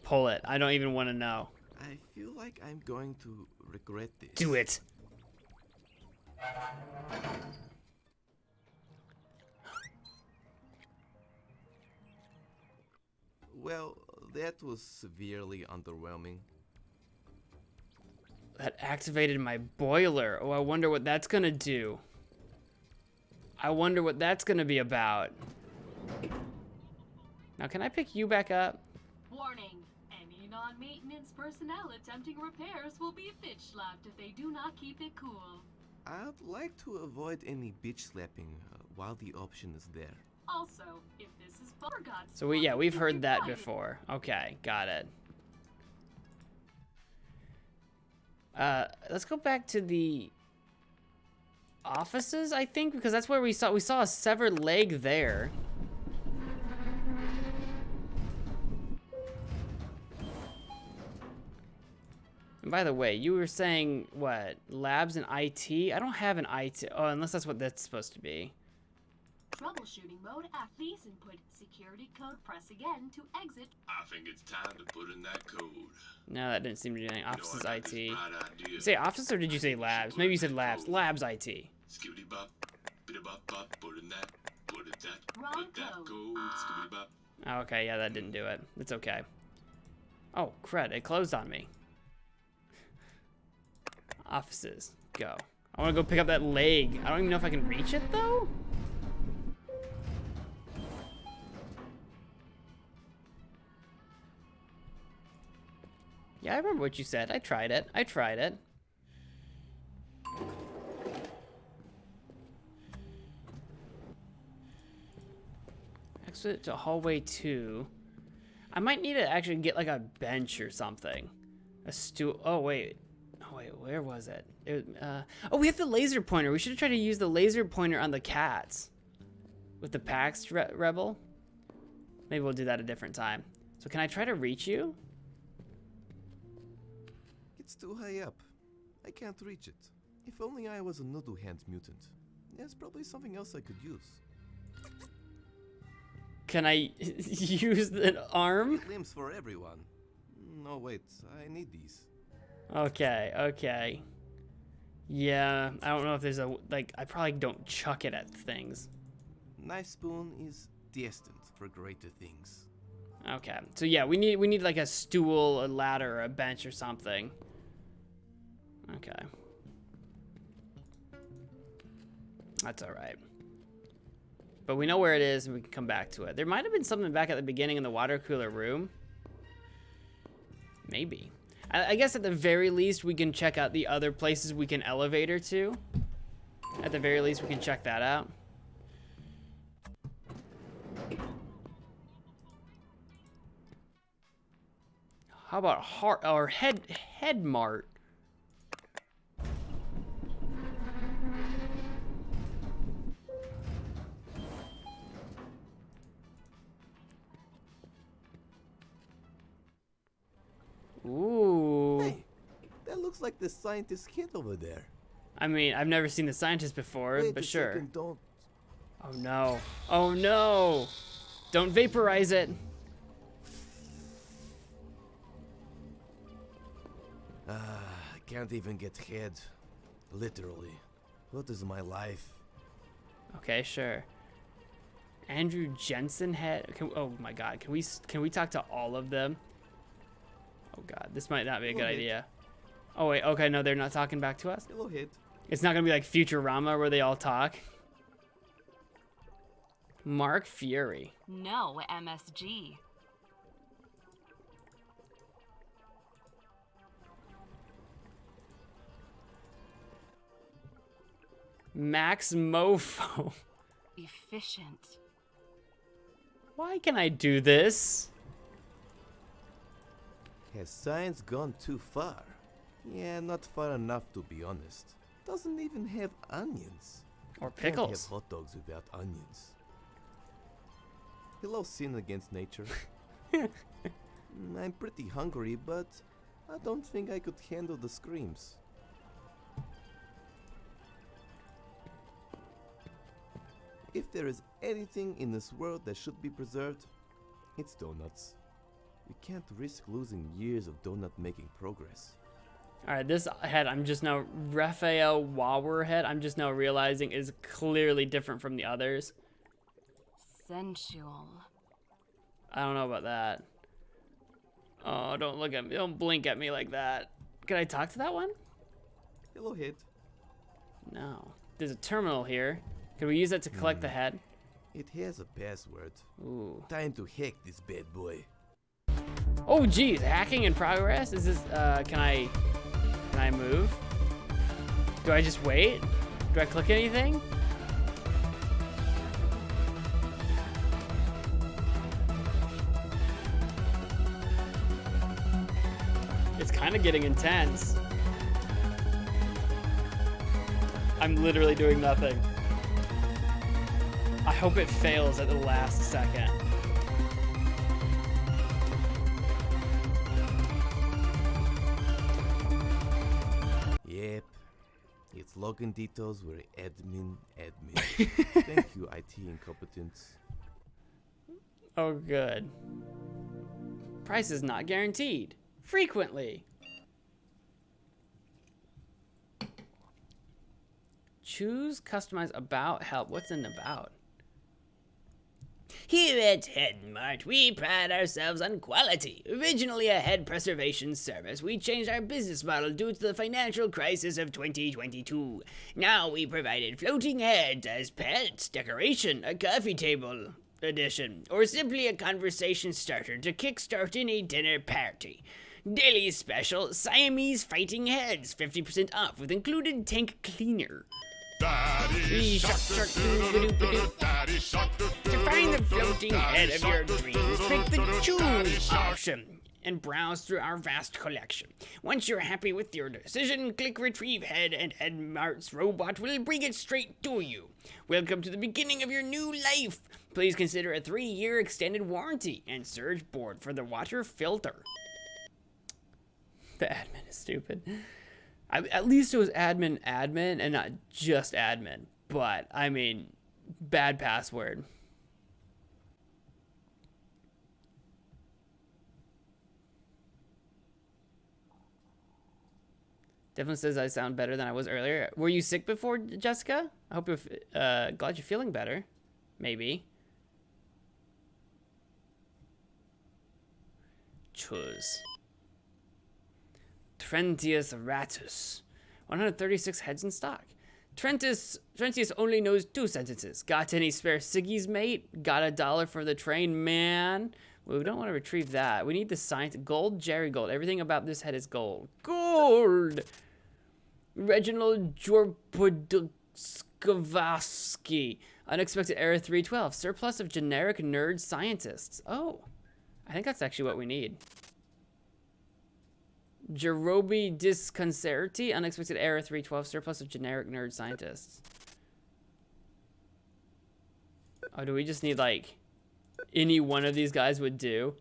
Pull it. I don't even want to know. I feel like I'm going to regret this. Do it. Well, that was severely underwhelming. That activated my boiler. Oh, I wonder what that's gonna do. I wonder what that's gonna be about. Now, can I pick you back up? Warning. Any non-maintenance personnel attempting repairs will be bitch slapped if they do not keep it cool. I'd like to avoid any bitch slapping while the option is there. Also, if this is for God's So we've heard that before. Okay, got it. Let's go back to the offices, I think, because that's where we saw a severed leg there. And by the way, you were saying what? Labs and IT? I don't have an IT. Oh, unless that's what that's supposed to be. Troubleshooting mode. Please input security code. Press again to exit. I think it's time to put in that code. No, that didn't seem to do anything. Offices IT. You You say office or did you say labs? Maybe you said labs. Labs IT. Skibbity bop, bida bop bop, put in that, put it that, Wrong put that code, skibbity bop. Oh, okay, yeah, that didn't do it. It's okay. Oh, crud, it closed on me. Offices, go. I want to go pick up that leg. I don't even know if I can reach it, though? Yeah, I remember what you said. I tried it. I tried it. Exit to hallway 2. I might need to actually get like a bench or something. A stool. Oh, wait. Oh, wait. Where was it? Oh, we have the laser pointer. We should have tried to use the laser pointer on the cats. With the Pax Rebel. Maybe we'll do that a different time. So can I try to reach you? It's too high up. I can't reach it. If only I was a noodle hand mutant. There's probably something else I could use. Can I use an arm? Limbs for everyone. No, wait. I need these. Okay, okay. Yeah, I don't know if there's a, like, I probably don't chuck it at things. Knife spoon is destined for greater things. Okay, so yeah, we need like a stool, a ladder, or a bench or something. Okay. That's all right. But we know where it is and we can come back to it. There might have been something back at the beginning in the water cooler room. Maybe. I guess at the very least we can check out the other places we can elevator to. At the very least we can check that out. How about heart or head mart? Ooh. Hey, that looks like the scientist kid over there. I mean, I've never seen the scientist before, Wait but a sure. second, don't. Oh no. Oh no. Don't vaporize it. I can't even get head. Literally. What is my life? Okay, sure. Andrew Jensen head. Oh my god. Can we talk to all of them? Oh god, this might not be a good idea. Oh wait, okay, no, they're not talking back to us? Hello, Hit. It's not gonna be like Futurama where they all talk. Mark Fury. No, MSG. Max Mofo. Efficient. Why can I do this? Has science gone too far? Yeah, not far enough to be honest. Doesn't even have onions. Or Can't pickles. have hot dogs without onions. Hello, sin against nature. I'm pretty hungry, but I don't think I could handle the screams. If there is anything in this world that should be preserved, it's donuts. We can't risk losing years of donut making progress. Alright, this head, I'm just now, Raphael Wawer head, I'm just now realizing is clearly different from the others. Sensual. I don't know about that. Oh, don't look at me, don't blink at me like that. Can I talk to that one? Hello, Hit. No. There's a terminal here. Can we use that to collect the head? It has a password. Ooh. Time to hack this bad boy. Oh geez, hacking in progress? Is this, can I move? Do I just wait? Do I click anything? It's kind of getting intense. I'm literally doing nothing. I hope it fails at the last second. Yep. Its login details were admin. Thank you, IT incompetence. Oh, good. Price is not guaranteed. Frequently. Choose, customize, about, help. What's an about? Here at HeadMart, we pride ourselves on quality. Originally a head preservation service, we changed our business model due to the financial crisis of 2022. Now we provided floating heads as pets, decoration, a coffee table edition, or simply a conversation starter to kickstart any dinner party. Daily special, Siamese fighting heads, 50% off with included tank cleaner. To find the floating head of your dreams, pick the choose option and browse through our vast collection. Once you're happy with your decision, click retrieve head and HeadMart's robot will bring it straight to you. Welcome to the beginning of your new life. Please consider a 3-year extended warranty and surge board for the water filter. The admin is stupid. At least it was admin and not just admin. But, I mean, bad password. Definitely says I sound better than I was earlier. Were you sick before, Jessica? I hope you're glad you're feeling better. Maybe. Choose. Trentius Ratus. 136 heads in stock. Trentius only knows 2 sentences. Got any spare ciggies, mate? Got $1 for the train, man? Well, we don't want to retrieve that. We need the science. Gold, Jerry Gold. Everything about this head is gold. Gold! Reginald Jorpodskavaski. Unexpected error 312. Surplus of generic nerd scientists. Oh. I think that's actually what we need. Jerobi Disconcerti, unexpected error 312, surplus of generic nerd scientists. Oh, do we just need like any one of these guys would do?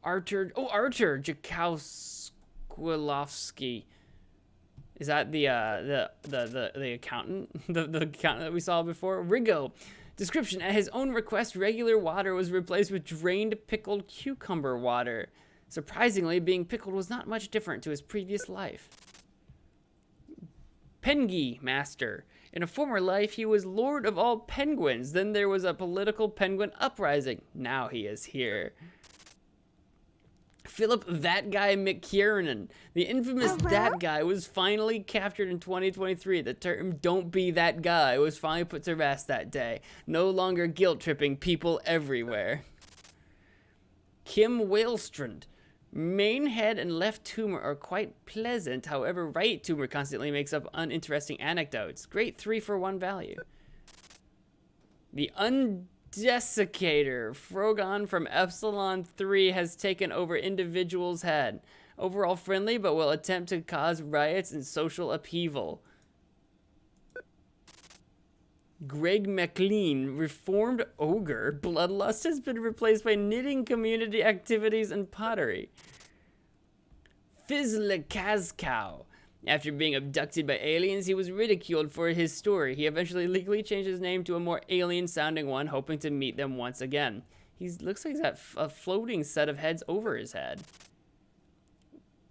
Artur Jakowskilovsky. Is that the accountant? the accountant that we saw before? Rigo. Description: at his own request, regular water was replaced with drained pickled cucumber water. Surprisingly, being pickled was not much different to his previous life. Pengi Master. In a former life, he was lord of all penguins. Then there was a political penguin uprising. Now he is here. Philip That Guy McKiernan. The infamous That Guy was finally captured in 2023. The term "don't be that guy" was finally put to rest that day. No longer guilt-tripping people everywhere. Kim Whalestrand. Main head and left tumor are quite pleasant. However, right tumor constantly makes up uninteresting anecdotes. Great 3-for-1 value. The Undesiccator. Frogon from Epsilon 3 has taken over individual's head. Overall friendly, but will attempt to cause riots and social upheaval. Greg McLean, reformed ogre. Bloodlust has been replaced by knitting, community activities, and pottery. Fizlikazkow. After being abducted by aliens, he was ridiculed for his story. He eventually legally changed his name to a more alien-sounding one, hoping to meet them once again. Looks like he's got a floating set of heads over his head.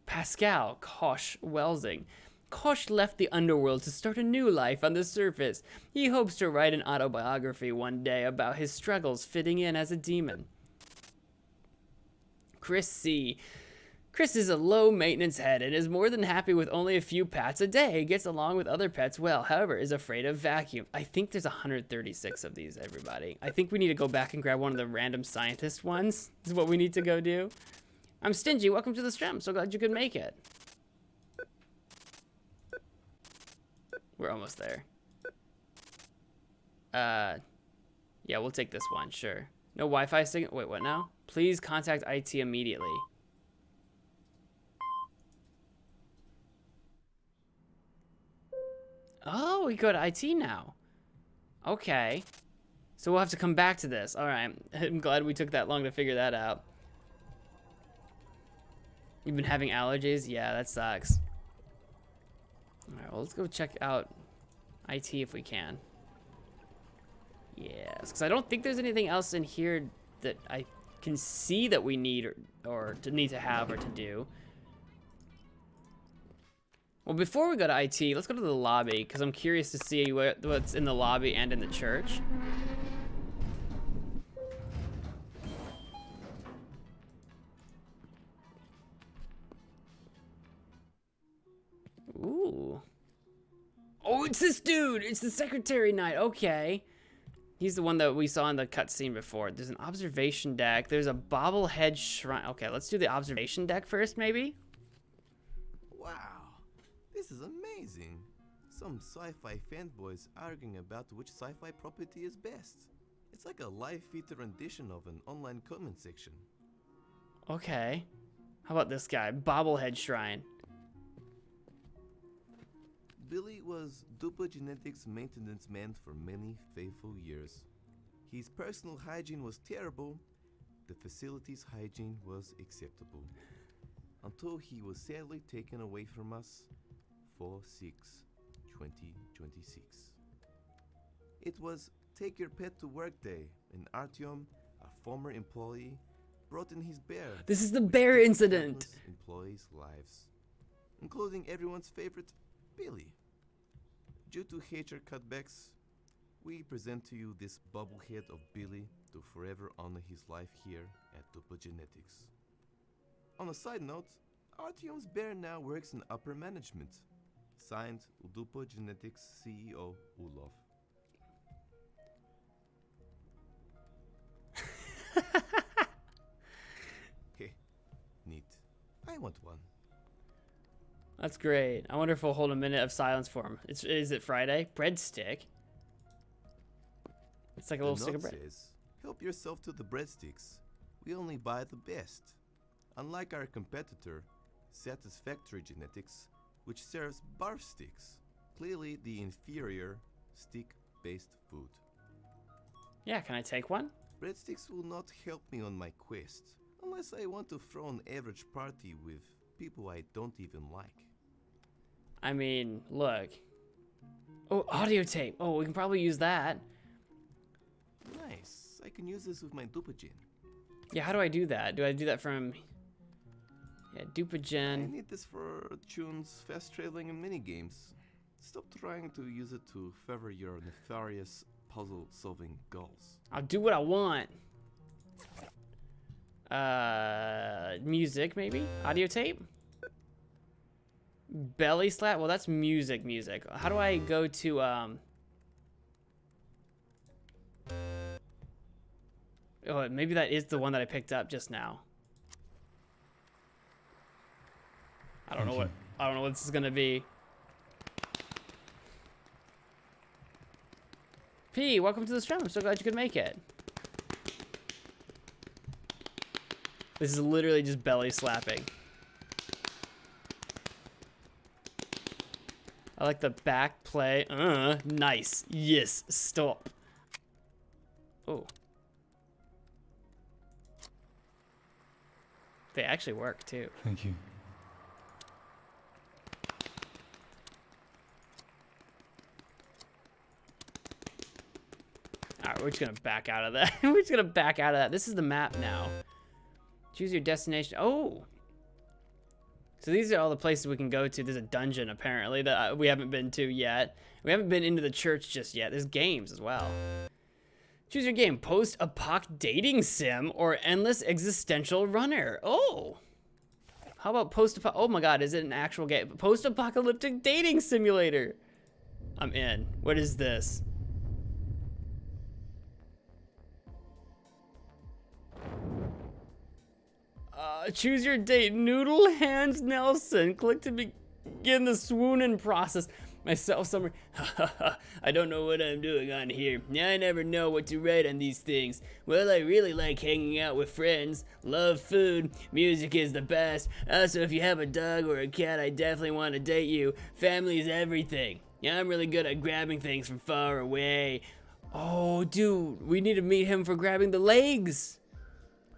Pascal Kosh Welsing. Kosh left the underworld to start a new life on the surface. He hopes to write an autobiography one day about his struggles fitting in as a demon. Chris C. Chris is a low-maintenance head and is more than happy with only a few pats a day. He gets along with other pets well, however, is afraid of vacuum. I think there's 136 of these, everybody. I think we need to go back and grab one of the random scientist ones. This is what we need to go do. I'm Stingy. Welcome to the stream. So glad you could make it. We're almost there. Yeah, we'll take this one, sure. No Wi-Fi signal. Wait, what now? Please contact IT immediately. Oh, Oh, we go to IT now. Okay. So we'll have to come back to this. All right. I'm glad we took that long to figure that out. You've been having allergies? Yeah, that sucks. All right, well, let's go check out IT if we can. Yes, because I don't think there's anything else in here that I can see that we need or to need to have or to do. Well, before we go to IT, let's go to the lobby because I'm curious to see what's in the lobby and in the church. Ooh. Oh, it's this dude! It's the Secretary Knight. Okay. He's the one that we saw in the cutscene before. There's an observation deck. There's a bobblehead shrine. Okay, let's do the observation deck first, maybe? Wow, this is amazing. Some sci-fi fanboys arguing about which sci-fi property is best. It's like a live feature rendition of an online comment section. Okay. How about this guy? Bobblehead shrine. Billy was Dupa Genetics maintenance man for many faithful years. His personal hygiene was terrible, the facility's hygiene was acceptable. Until he was sadly taken away from us 4/6/2026. It was Take Your Pet to Work Day, and Artyom, a former employee, brought in his bear. This is the bear incident! Employees' lives, including everyone's favorite, Billy. Due to HR cutbacks, we present to you this bobblehead of Billy to forever honor his life here at Dupa Genetics. On a side note, Artyom's bear now works in upper management. Signed, Dupa Genetics CEO Ulov. Heh, neat. I want one. That's great. I wonder if we'll hold a minute of silence for him. Is it Friday? Breadstick? It's like a little stick of bread. Says, help yourself to the breadsticks. We only buy the best. Unlike our competitor, Satisfactory Genetics, which serves barf sticks. Clearly the inferior stick-based food. Yeah, can I take one? Breadsticks will not help me on my quest, unless I want to throw an average party with people I don't even like. I mean, look. Oh, audio tape. Oh, we can probably use that. Nice. I can use this with my Dupagen. Yeah, how do I do that? Do I do that from... Yeah, Dupagen. I need this for tunes, fast traveling, and minigames. Stop trying to use it to further your nefarious puzzle-solving goals. I'll do what I want. Music, maybe? Audio tape? Belly slap? Well, that's music. How do I go to, Oh, maybe that is the one that I picked up just now. I don't know what this is gonna be. P, welcome to the stream. I'm so glad you could make it. This is literally just belly slapping. I like the back play. Nice. Yes. Stop. Oh. They actually work too. Thank you. Alright, we're just gonna back out of that. We're just gonna back out of that. This is the map now. Choose your destination. Oh! So these are all the places we can go to. There's a dungeon, apparently, that we haven't been to yet. We haven't been into the church just yet. There's games as well. Choose your game. Post-apoc dating sim or endless existential runner. Oh! How about post-apoc... Oh my god, is it an actual game? Post-apocalyptic dating simulator. I'm in. What is this? Choose your date. Noodle Hands Nelson. Click to begin the swooning process. Myself, summer. I don't know what I'm doing on here. I never know what to write on these things. Well, I really like hanging out with friends. Love food. Music is the best. Also, if you have a dog or a cat, I definitely want to date you. Family is everything. Yeah, I'm really good at grabbing things from far away. Oh, dude, we need to meet him for grabbing the legs.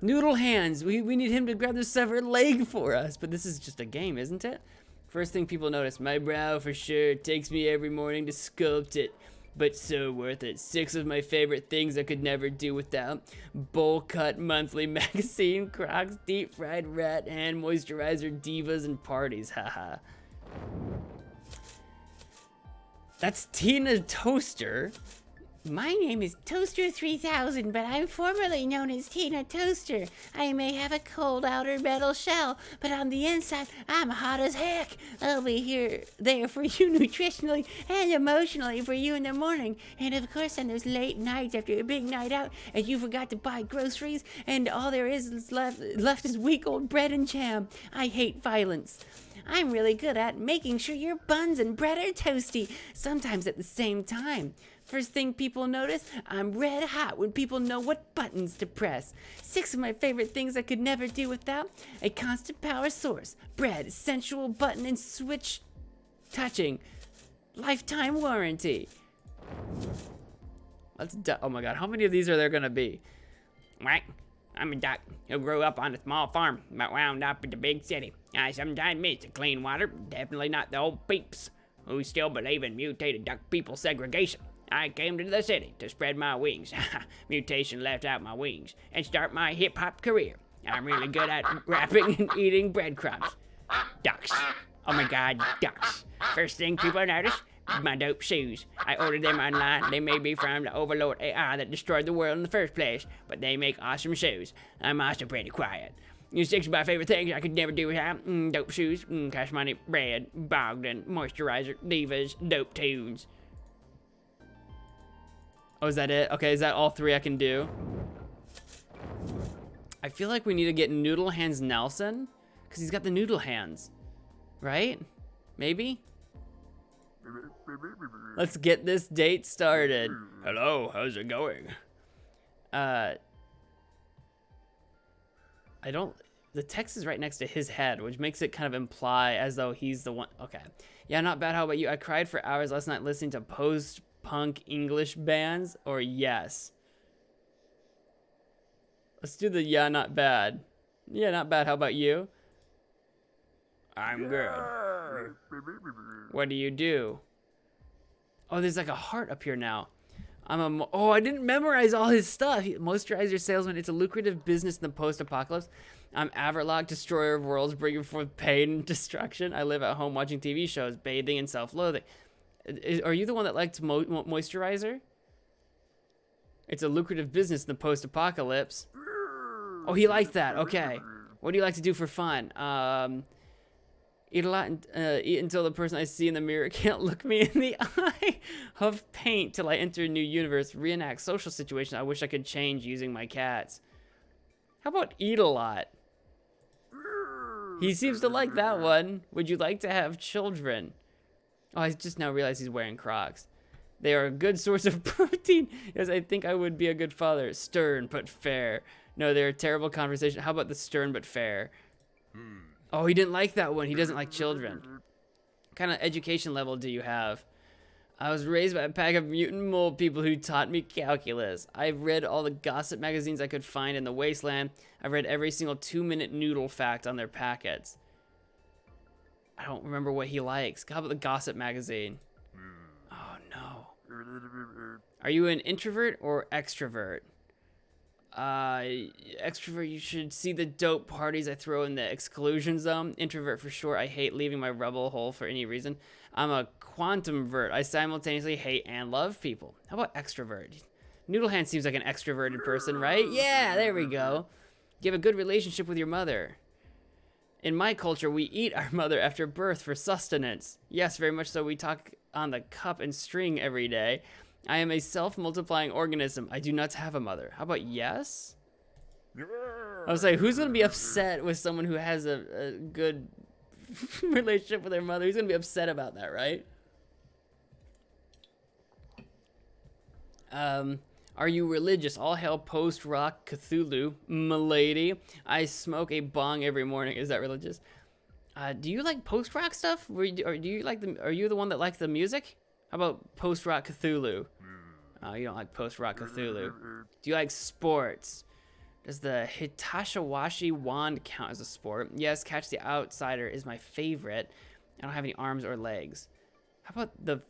Noodle hands. We need him to grab the severed leg for us. But this is just a game, isn't it? First thing people notice, my brow for sure. It takes me every morning to sculpt it. But so worth it. 6 of my favorite things I could never do without. Bowl cut monthly magazine, Crocs, deep fried rat, hand moisturizer, divas, and parties. Haha. That's Tina Toaster. My name is Toaster3000, but I'm formerly known as Tina Toaster. I may have a cold outer metal shell, but on the inside, I'm hot as heck. I'll be there for you nutritionally and emotionally for you in the morning. And of course, on those late nights after a big night out, and you forgot to buy groceries, and all there is left is weak old bread and jam. I hate violence. I'm really good at making sure your buns and bread are toasty, sometimes at the same time. First thing people notice, I'm red hot when people know what buttons to press. 6 of my favorite things I could never do without: a constant power source, bread, sensual button and switch touching, lifetime warranty. Oh my god, how many of these are there gonna be? Right. I'm a duck who grew up on a small farm, but wound up in the big city. I sometimes miss the clean water, definitely not the old peeps who still believe in mutated duck people segregation. I came to the city to spread my wings. Mutation left out my wings and start my hip-hop career. I'm really good at rapping and eating breadcrumbs. Ducks. Oh my god, ducks. First thing people notice, my dope shoes. I ordered them online. They may be from the Overlord AI that destroyed the world in the first place, but they make awesome shoes. I'm also pretty quiet. You 6 of my favorite things I could never do without: dope shoes, cash money, bread, Bogdan, moisturizer, divas, dope tunes. Oh, is that it? Okay, is that all 3 I can do? I feel like we need to get Noodle Hands Nelson, because he's got the noodle hands, right? Maybe? Let's get this date started. Hello, how's it going? The text is right next to his head, which makes it kind of imply as though he's the one. Okay. Yeah, not bad. How about you? I cried for hours last night listening to post-punk English bands, or yes. Let's do the yeah, not bad. Yeah, not bad. How about you? I'm good. What do you do? Oh, there's like a heart up here now. I didn't memorize all his stuff. Moisturizer salesman. It's a lucrative business in the post-apocalypse. I'm Averlock, destroyer of worlds, bringing forth pain and destruction. I live at home watching TV shows, bathing in self-loathing. Are you the one that likes moisturizer? It's a lucrative business in the post-apocalypse. Oh, he liked that. Okay. What do you like to do for fun? Eat a lot, eat until the person I see in the mirror can't look me in the eye. Huff paint till I enter a new universe. Reenact social situations I wish I could change using my cats. How about eat a lot? He seems to like that one. Would you like to have children? Oh, I just now realized he's wearing Crocs. They are a good source of protein. Yes, I think I would be a good father. Stern but fair. No, they're a terrible conversation. How about the stern but fair? Oh, he didn't like that one. He doesn't like children. What kind of education level do you have? I was raised by a pack of mutant mole people who taught me calculus. I've read all the gossip magazines I could find in the wasteland. I've read every single 2-minute noodle fact on their packets. I don't remember what he likes. How about the gossip magazine? Oh, no. Are you an introvert or extrovert? Extrovert, you should see the dope parties I throw in the exclusion zone. Introvert for sure. I hate leaving my rubble hole for any reason. I'm a quantumvert. I simultaneously hate and love people. How about extrovert? Noodlehand seems like an extroverted person, right? Yeah, there we go. You have a good relationship with your mother. In my culture, we eat our mother after birth for sustenance. Yes, very much so. We talk on the cup and string every day. I am a self-multiplying organism. I do not have a mother. How about yes? I was like, who's going to be upset with someone who has a good relationship with their mother? Who's going to be upset about that, right? Are you religious? All hail post-rock Cthulhu, m'lady. I smoke a bong every morning. Is that religious? Do you like post-rock stuff? Are you the one that likes the music? How about post-rock Cthulhu? Oh, you don't like post-rock Cthulhu. Do you like sports? Does the Hitashiwashi wand count as a sport? Yes, Catch the Outsider is my favorite. I don't have any arms or legs. How about the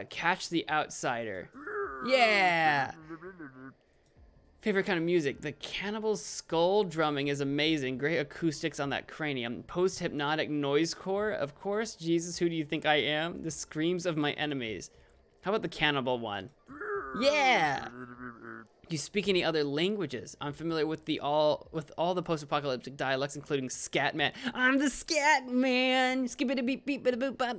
Catch the Outsider? Yeah! Favorite kind of music? The Cannibal Skull drumming is amazing. Great acoustics on that cranium. Post-hypnotic noisecore, of course. Jesus, who do you think I am? The screams of my enemies. How about the cannibal one? Yeah! Do you speak any other languages? I'm familiar with all the post-apocalyptic dialects, including Scatman. I'm the Scatman! Skibbity beep beep bada boop bop.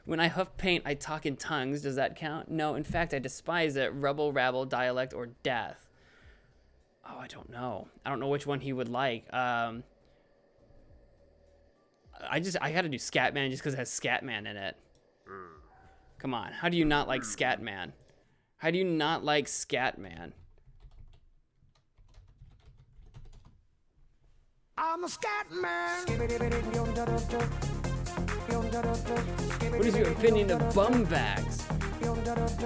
When I huff paint, I talk in tongues. Does that count? No, in fact, I despise it. Rubble, rabble, dialect, or death. Oh, I don't know. I don't know which one he would like. I gotta do Scatman just because it has Scatman in it. Come on. How do you not like Scatman? How do you not like Scatman? I'm a Scatman. What is your opinion of bum bags?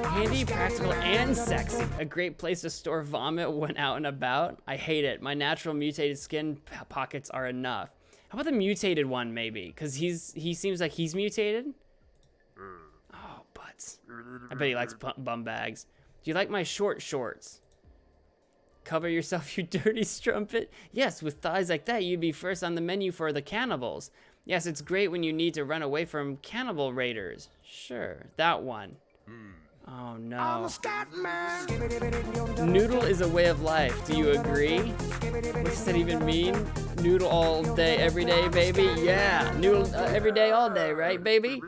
Handy, practical, and sexy. A great place to store vomit when out and about. I hate it. My natural mutated skin pockets are enough. How about the mutated one, maybe? Because he seems like he's mutated. Oh, butts. I bet he likes bum bags. Do you like my short shorts? Cover yourself, you dirty strumpet. Yes, with thighs like that, you'd be first on the menu for the cannibals. Yes, it's great when you need to run away from cannibal raiders. Sure, that one. Oh no. Noodle is a way of life. Do you agree? What does that even mean? Noodle all day, every day, baby? Yeah, noodle every day, all day, right, baby?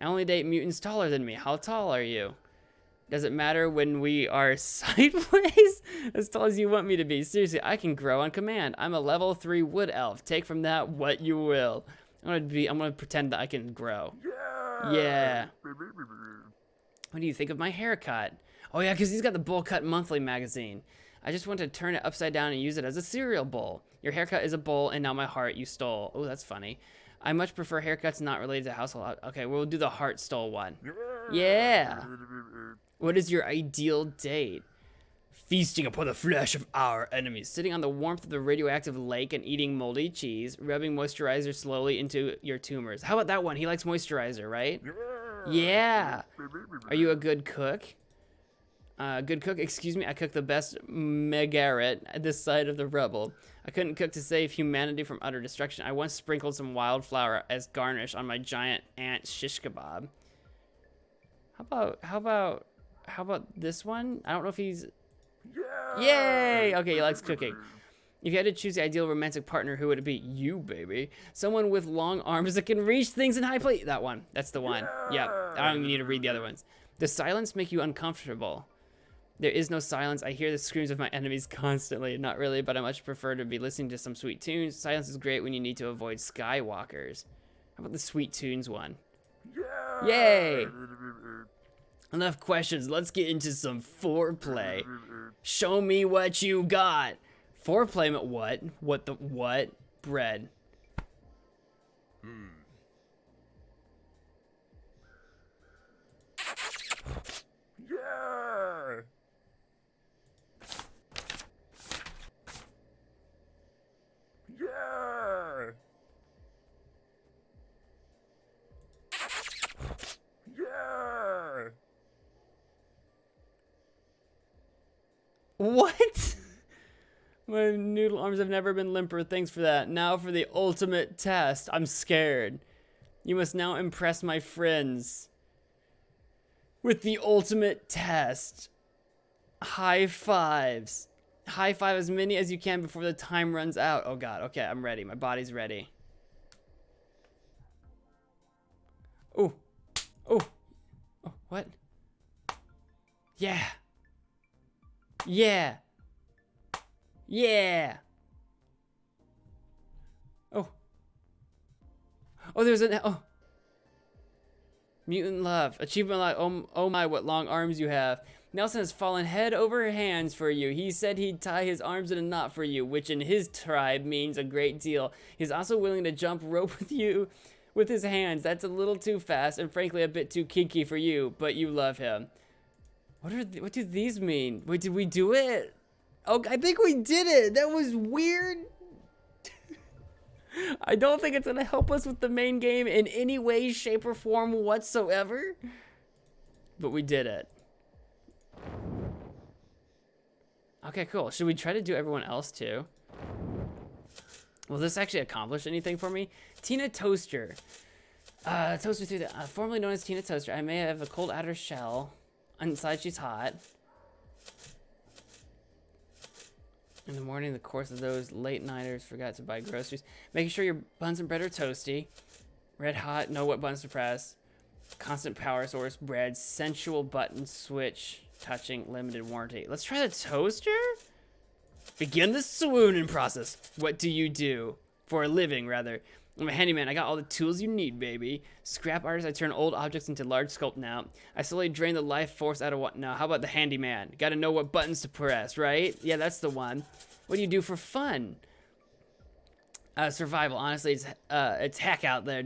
I only date mutants taller than me. How tall are you? Does it matter when we are sideways? As tall as you want me to be. Seriously, I can grow on command. I'm a level 3 wood elf. Take from that what you will. I'm gonna pretend that I can grow. Yeah. What do you think of my haircut? Oh yeah, because he's got the Bowl Cut Monthly magazine. I just want to turn it upside down and use it as a cereal bowl. Your haircut is a bowl, and now my heart you stole. Oh, that's funny. I much prefer haircuts not related to household. Okay, we'll do the heart stole one. Yeah. What is your ideal date? Feasting upon the flesh of our enemies, sitting on the warmth of the radioactive lake and eating moldy cheese, rubbing moisturizer slowly into your tumors. How about that one? He likes moisturizer, right? Yeah. Are you a good cook? Good cook? Excuse me, I cook the best megaret at this side of the rubble. I couldn't cook to save humanity from utter destruction. I once sprinkled some wildflower as garnish on my giant ant shish kebab. How about this one? I don't know if he's... Yay! Okay, he likes cooking. If you had to choose the ideal romantic partner, who would it be? You, baby. Someone with long arms that can reach things in high places. That one. That's the one. Yep. I don't even need to read the other ones. Does silence make you uncomfortable? There is no silence. I hear the screams of my enemies constantly. Not really, but I much prefer to be listening to some sweet tunes. Silence is great when you need to avoid skywalkers. How about the sweet tunes one? Yay! Enough questions. Let's get into some foreplay. Show me what you got. Foreplay meant what? What the what? Bread. Yeah. Yeah. Yeah. What? My noodle arms have never been limper. Thanks for that. Now for the ultimate test. I'm scared. You must now impress my friends with the ultimate test. High fives. High five as many as you can before the time runs out. Oh god. Okay, I'm ready. My body's ready. Oh. Oh. Oh, what? Yeah. Yeah. Yeah. Oh. Oh, there's an... Oh. Mutant love. Achievement like, oh my, what long arms you have. Nelson has fallen head over hands for you. He said he'd tie his arms in a knot for you, which in his tribe means a great deal. He's also willing to jump rope with you with his hands. That's a little too fast and frankly a bit too kinky for you, but you love him. What do these mean? Wait, did we do it? Oh, I think we did it. That was weird. I don't think it's gonna help us with the main game in any way, shape, or form whatsoever. But we did it. Okay, cool. Should we try to do everyone else too? Will this actually accomplish anything for me? Tina Toaster. Toaster through the, formerly known as Tina Toaster. I may have a cold outer shell. Inside she's hot. In the morning, the course of those late nighters forgot to buy groceries. Making sure your buns and bread are toasty. Red hot, know what buttons to press. Constant power source, bread, sensual button switch, touching, limited warranty. Let's try the toaster? Begin the swooning process. What do you do? For a living, rather. I'm a handyman. I got all the tools you need, baby. Scrap artist. I turn old objects into large sculpt now. I slowly drain the life force out of what now. How about the handyman? Gotta know what buttons to press, right? Yeah, that's the one. What do you do for fun? Survival. Honestly, it's heck out there.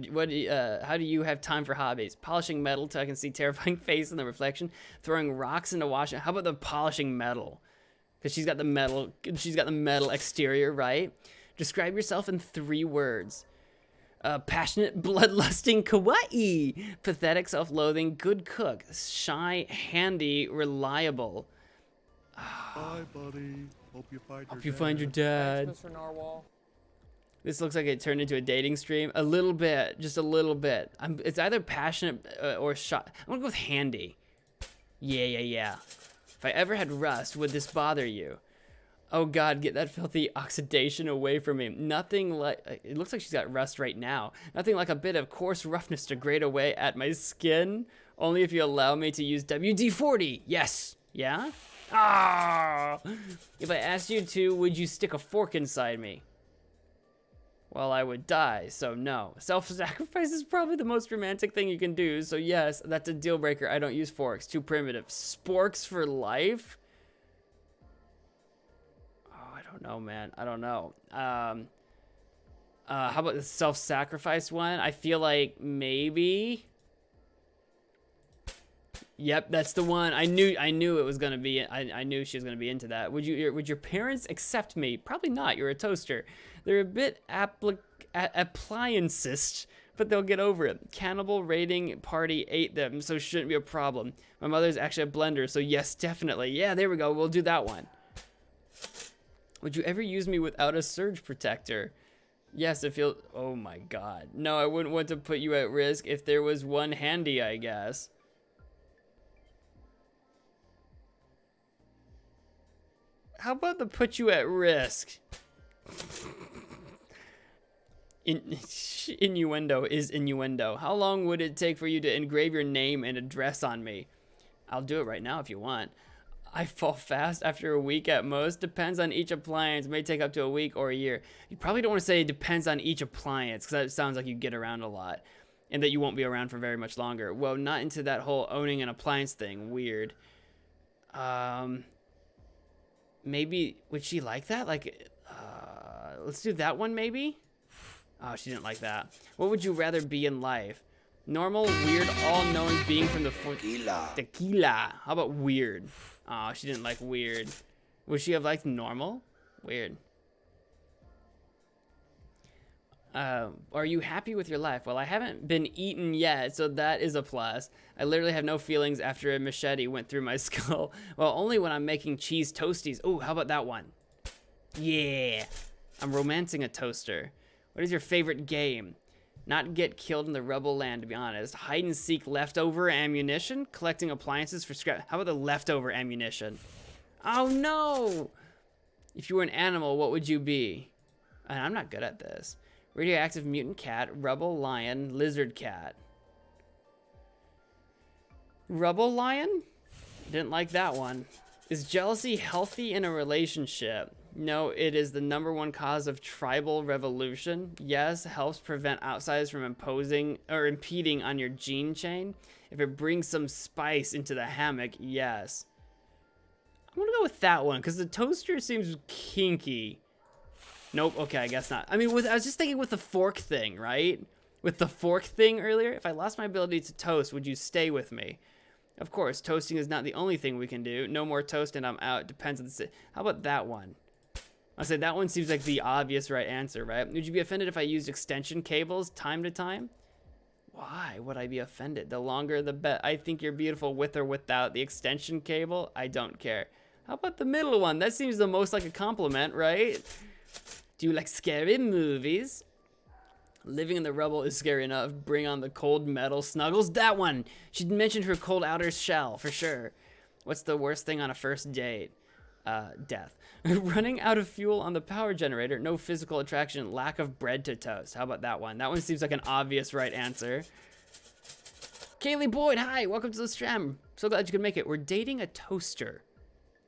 How do you have time for hobbies? Polishing metal till I can see terrifying face in the reflection. Throwing rocks into washing. How about the polishing metal? Because she's got the metal exterior, right? Describe yourself in 3 words. Passionate, bloodlusting, kawaii. Pathetic, self-loathing, good cook. Shy, handy, reliable. Bye, buddy. Hope you find your dad. Thanks, Mr. Narwhal. This looks like it turned into a dating stream. A little bit, just a little bit. It's either passionate or shy. I'm gonna go with handy. Yeah. If I ever had rust, would this bother you? Oh God, get that filthy oxidation away from me. Nothing like, it looks like she's got rust right now. Nothing like a bit of coarse roughness to grate away at my skin. Only if you allow me to use WD-40. Yes. Yeah? Ah! If I asked you to, would you stick a fork inside me? Well, I would die, so no. Self-sacrifice is probably the most romantic thing you can do, so yes, that's a deal breaker. I don't use forks. Too primitive. Sporks for life? Oh, I don't know, man. I don't know. How about the self-sacrifice one? I feel like maybe... Yep, that's the one. I knew it was gonna be. I knew she was gonna be into that. Would your parents accept me? Probably not. You're a toaster. They're a bit appliancist, but they'll get over it. Cannibal raiding party ate them, so shouldn't be a problem. My mother's actually a blender, so yes, definitely. Yeah, there we go. We'll do that one. Would you ever use me without a surge protector? Yes, it feels. Oh my God. No, I wouldn't want to put you at risk if there was one handy, I guess. How about the put you at risk? Innuendo is innuendo. How long would it take for you to engrave your name and address on me? I'll do it right now if you want. I fall fast after a week at most. Depends on each appliance. May take up to a week or a year. You probably don't want to say depends on each appliance because that sounds like you get around a lot and that you won't be around for very much longer. Well, not into that whole owning an appliance thing. Weird. Maybe, would she like that? Like, let's do that one maybe? Oh, she didn't like that. What would you rather be in life? Normal, weird, all-knowing being from the Tequila. How about weird? Oh, she didn't like weird. Would she have liked normal? Weird. Are you happy with your life? Well, I haven't been eaten yet, so that is a plus. I literally have no feelings after a machete went through my skull. Well, only when I'm making cheese toasties. Oh, how about that one? Yeah. I'm romancing a toaster. What is your favorite game? Not get killed in the rebel land, to be honest. Hide and seek leftover ammunition? Collecting appliances for scrap. How about the leftover ammunition? Oh, no. If you were an animal, what would you be? And I'm not good at this. Radioactive mutant cat, rebel lion, lizard cat. Rebel lion? Didn't like that one. Is jealousy healthy in a relationship? No, it is the #1 cause of tribal revolution. Yes, helps prevent outsiders from imposing or impeding on your gene chain. If it brings some spice into the hammock, yes. I'm gonna go with that one because the toaster seems kinky. Nope, okay, I guess not. I mean, I was just thinking with the fork thing, right? with the fork thing earlier. If I lost my ability to toast, would you stay with me? Of course, toasting is not the only thing we can do. No more toast and I'm out. Depends on the... How about that one? I'll say that one seems like the obvious right answer, right? Would you be offended if I used extension cables time to time? Why would I be offended? The longer the better. I think you're beautiful with or without the extension cable. I don't care. How about the middle one? That seems the most like a compliment, right? Do you like scary movies? Living in the rubble is scary enough. Bring on the cold metal snuggles. That one. She mentioned her cold outer shell, for sure. What's the worst thing on a first date? Death. Running out of fuel on the power generator. No physical attraction. Lack of bread to toast. How about that one? That one seems like an obvious right answer. Kaylee Boyd, hi. Welcome to the stream. So glad you could make it. We're dating a toaster.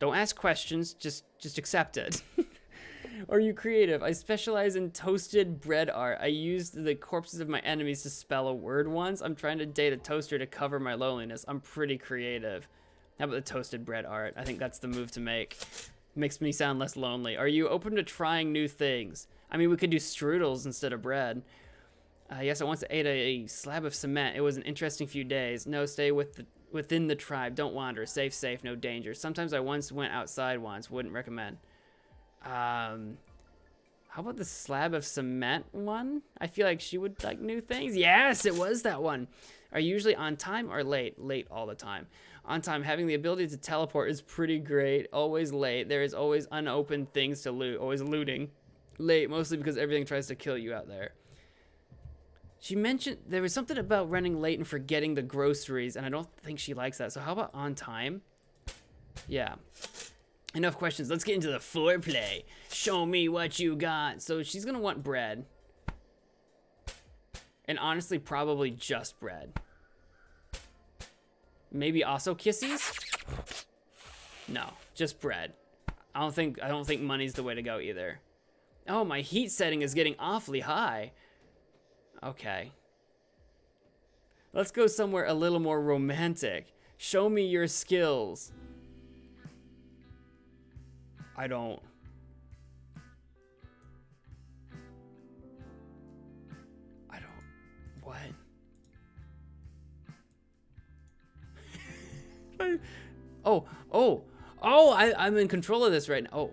Don't ask questions. Just accept it. Are you creative? I specialize in toasted bread art. I used the corpses of my enemies to spell a word once. I'm trying to date a toaster to cover my loneliness. I'm pretty creative. How about the toasted bread art? I think that's the move to make. Makes me sound less lonely. Are you open to trying new things? I mean, we could do strudels instead of bread. Yes, I once ate a slab of cement. It was an interesting few days. No, stay within the tribe. Don't wander. Safe, no danger. Sometimes I once went outside once. Wouldn't recommend. How about the slab of cement one? I feel like she would like new things. Yes, it was that one. Are you usually on time or late? Late all the time. On time, having the ability to teleport is pretty great. Always late. There is always unopened things to loot. Always looting. Late, mostly because everything tries to kill you out there. She mentioned there was something about running late and forgetting the groceries, and I don't think she likes that. So how about on time? Yeah. Enough questions. Let's get into the foreplay. Show me what you got. So she's going to want bread. And honestly, probably just bread. Maybe also kissies? No, just bread. I don't think money's the way to go either. Oh, my heat setting is getting awfully high. Okay. Let's go somewhere a little more romantic. Show me your skills. I don't. What? I'm in control of this right now. Oh.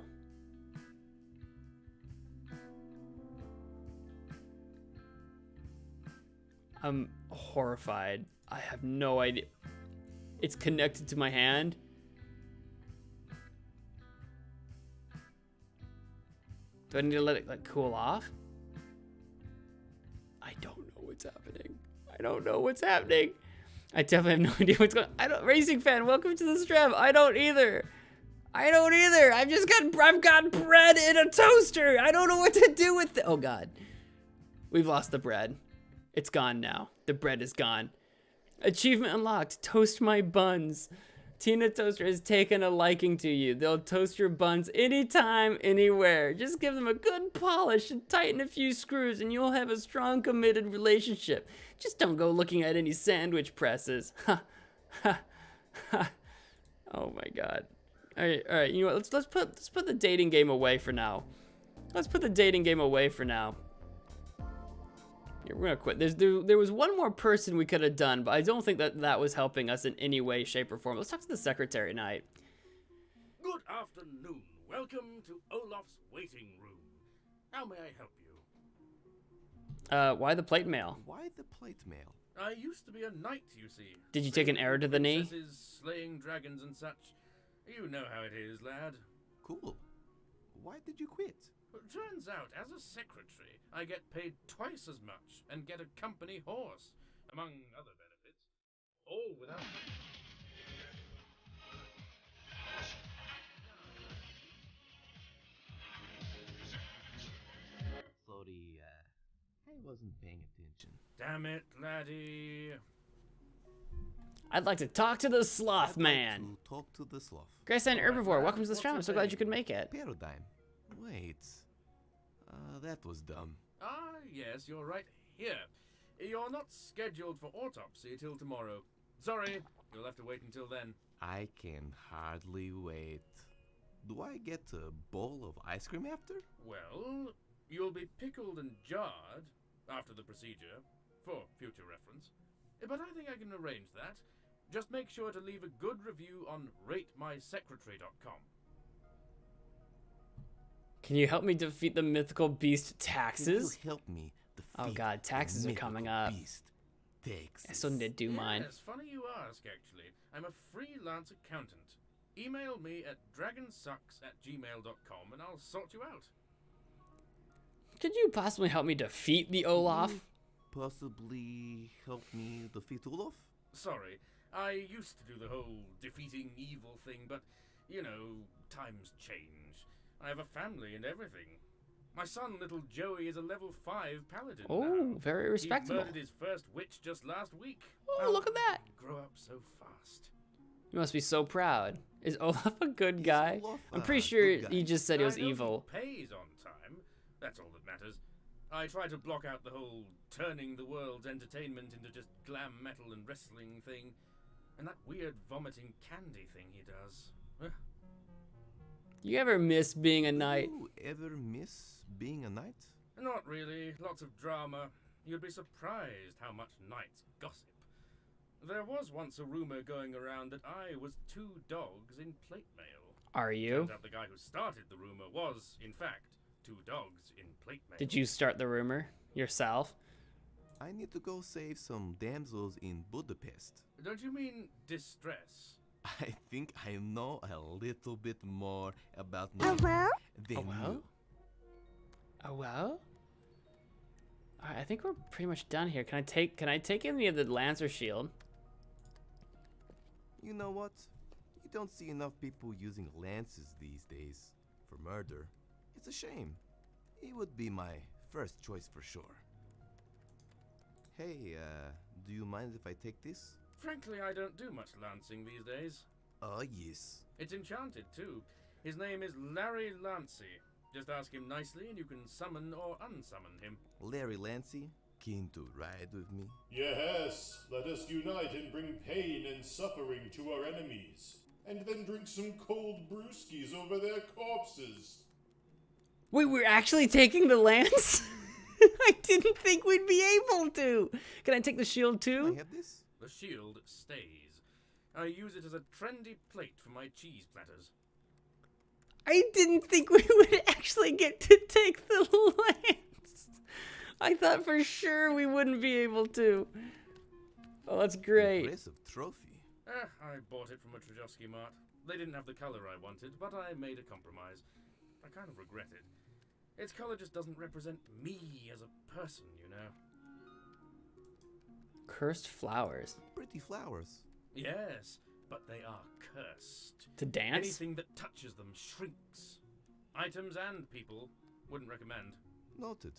I'm horrified. I have no idea. It's connected to my hand. Do I need to let it like cool off? I don't know what's happening. I don't know what's happening. I definitely have no idea what's going on. Racing fan, welcome to the stream. I don't either. I've got bread in a toaster. I don't know what to do with it. Oh God. We've lost the bread. It's gone now. The bread is gone. Achievement unlocked. Toast my buns. Tina Toaster has taken a liking to you. They'll toast your buns anytime, anywhere. Just give them a good polish and tighten a few screws and you'll have a strong, committed relationship. Just don't go looking at any sandwich presses. Ha, ha, ha. Oh my God. All right. You know what? Let's put the dating game away for now. Yeah, we're gonna quit. There was one more person we could have done, but I don't think that was helping us in any way, shape, or form. Let's talk to the secretary tonight. Good afternoon. Welcome to Olaf's waiting room. How may I help you? Why the plate mail? Why the plate mail? I used to be a knight, you see. Did you take an arrow to the knee? Princesses, slaying dragons and such. You know how it is, lad. Cool. Why did you quit? Well, turns out, as a secretary, I get paid twice as much and get a company horse, among other benefits. All without... Sorry, I wasn't paying attention. Damn it, laddie. I'd like to talk to the sloth man. Talk to the sloth. Grayson Herbivore, welcome to the stream. I'm so glad you could make it. Paradigm. Wait. That was dumb. Ah, yes, you're right here. You're not scheduled for autopsy till tomorrow. Sorry, you'll have to wait until then. I can hardly wait. Do I get a bowl of ice cream after? Well, you'll be pickled and jarred after the procedure. for future reference. But I think I can arrange that. Just make sure to leave a good review on ratemysecretary.com. Can you help me defeat the mythical beast Taxes? Can you help me defeat Oh god, taxes are coming up. beast Taxes? I still need to do mine. Yes, funny you ask, actually. I'm a freelance accountant. Email me at dragonsucks@gmail.com and I'll sort you out. Could you possibly help me defeat the Olaf? Possibly help me defeat Olaf? Sorry, I used to do the whole defeating evil thing, but, you know, times change. I have a family and everything. My son, little Joey, is a level 5 paladin Oh, now. very respectable. He murdered his first witch just last week. Oh, look at that. Grow up so fast. You must be so proud. Is Olaf a good guy? I'm pretty sure he just said he was I know evil. He pays on time. That's all that matters. I try to block out the whole turning the world's entertainment into just glam metal and wrestling thing. And that weird vomiting candy thing he does. You ever miss being a knight? You ever miss being a knight? Not really. Lots of drama. You'd be surprised how much knights gossip. There was once a rumor going around that I was 2 dogs in plate mail. Are you? Turns out the guy who started the rumor was, in fact, 2 dogs in plate mail. Did you start the rumor yourself? I need to go save some damsels in Budapest. Don't you mean distress? I think I know a little bit more about me than you. Oh well? Alright, I think we're pretty much done here. Can I take any of the Lancer shield? You know what? You don't see enough people using lances these days for murder. It's a shame. It would be my first choice for sure. Hey, do you mind if I take this? Frankly, I don't do much lancing these days. Oh, yes. It's enchanted, too. His name is Larry Lancey. Just ask him nicely and you can summon or unsummon him. Larry Lancey, keen to ride with me? Yes, let us unite and bring pain and suffering to our enemies, and then drink some cold brewskis over their corpses. Wait, we're actually taking the lance? I didn't think we'd be able to. Can I take the shield too? Can I have this? The shield stays. I use it as a trendy plate for my cheese platters. I didn't think we would actually get to take the lance. I thought for sure we wouldn't be able to. Oh, that's great. Impressive trophy. I bought it from a Trajowski Mart. They didn't have the color I wanted, but I made a compromise. I kind of regret it. Its color just doesn't represent me as a person, you know. Cursed flowers. Pretty flowers. Yes, but they are cursed. To dance? Anything that touches them shrinks. Items and people. Wouldn't recommend. Noted.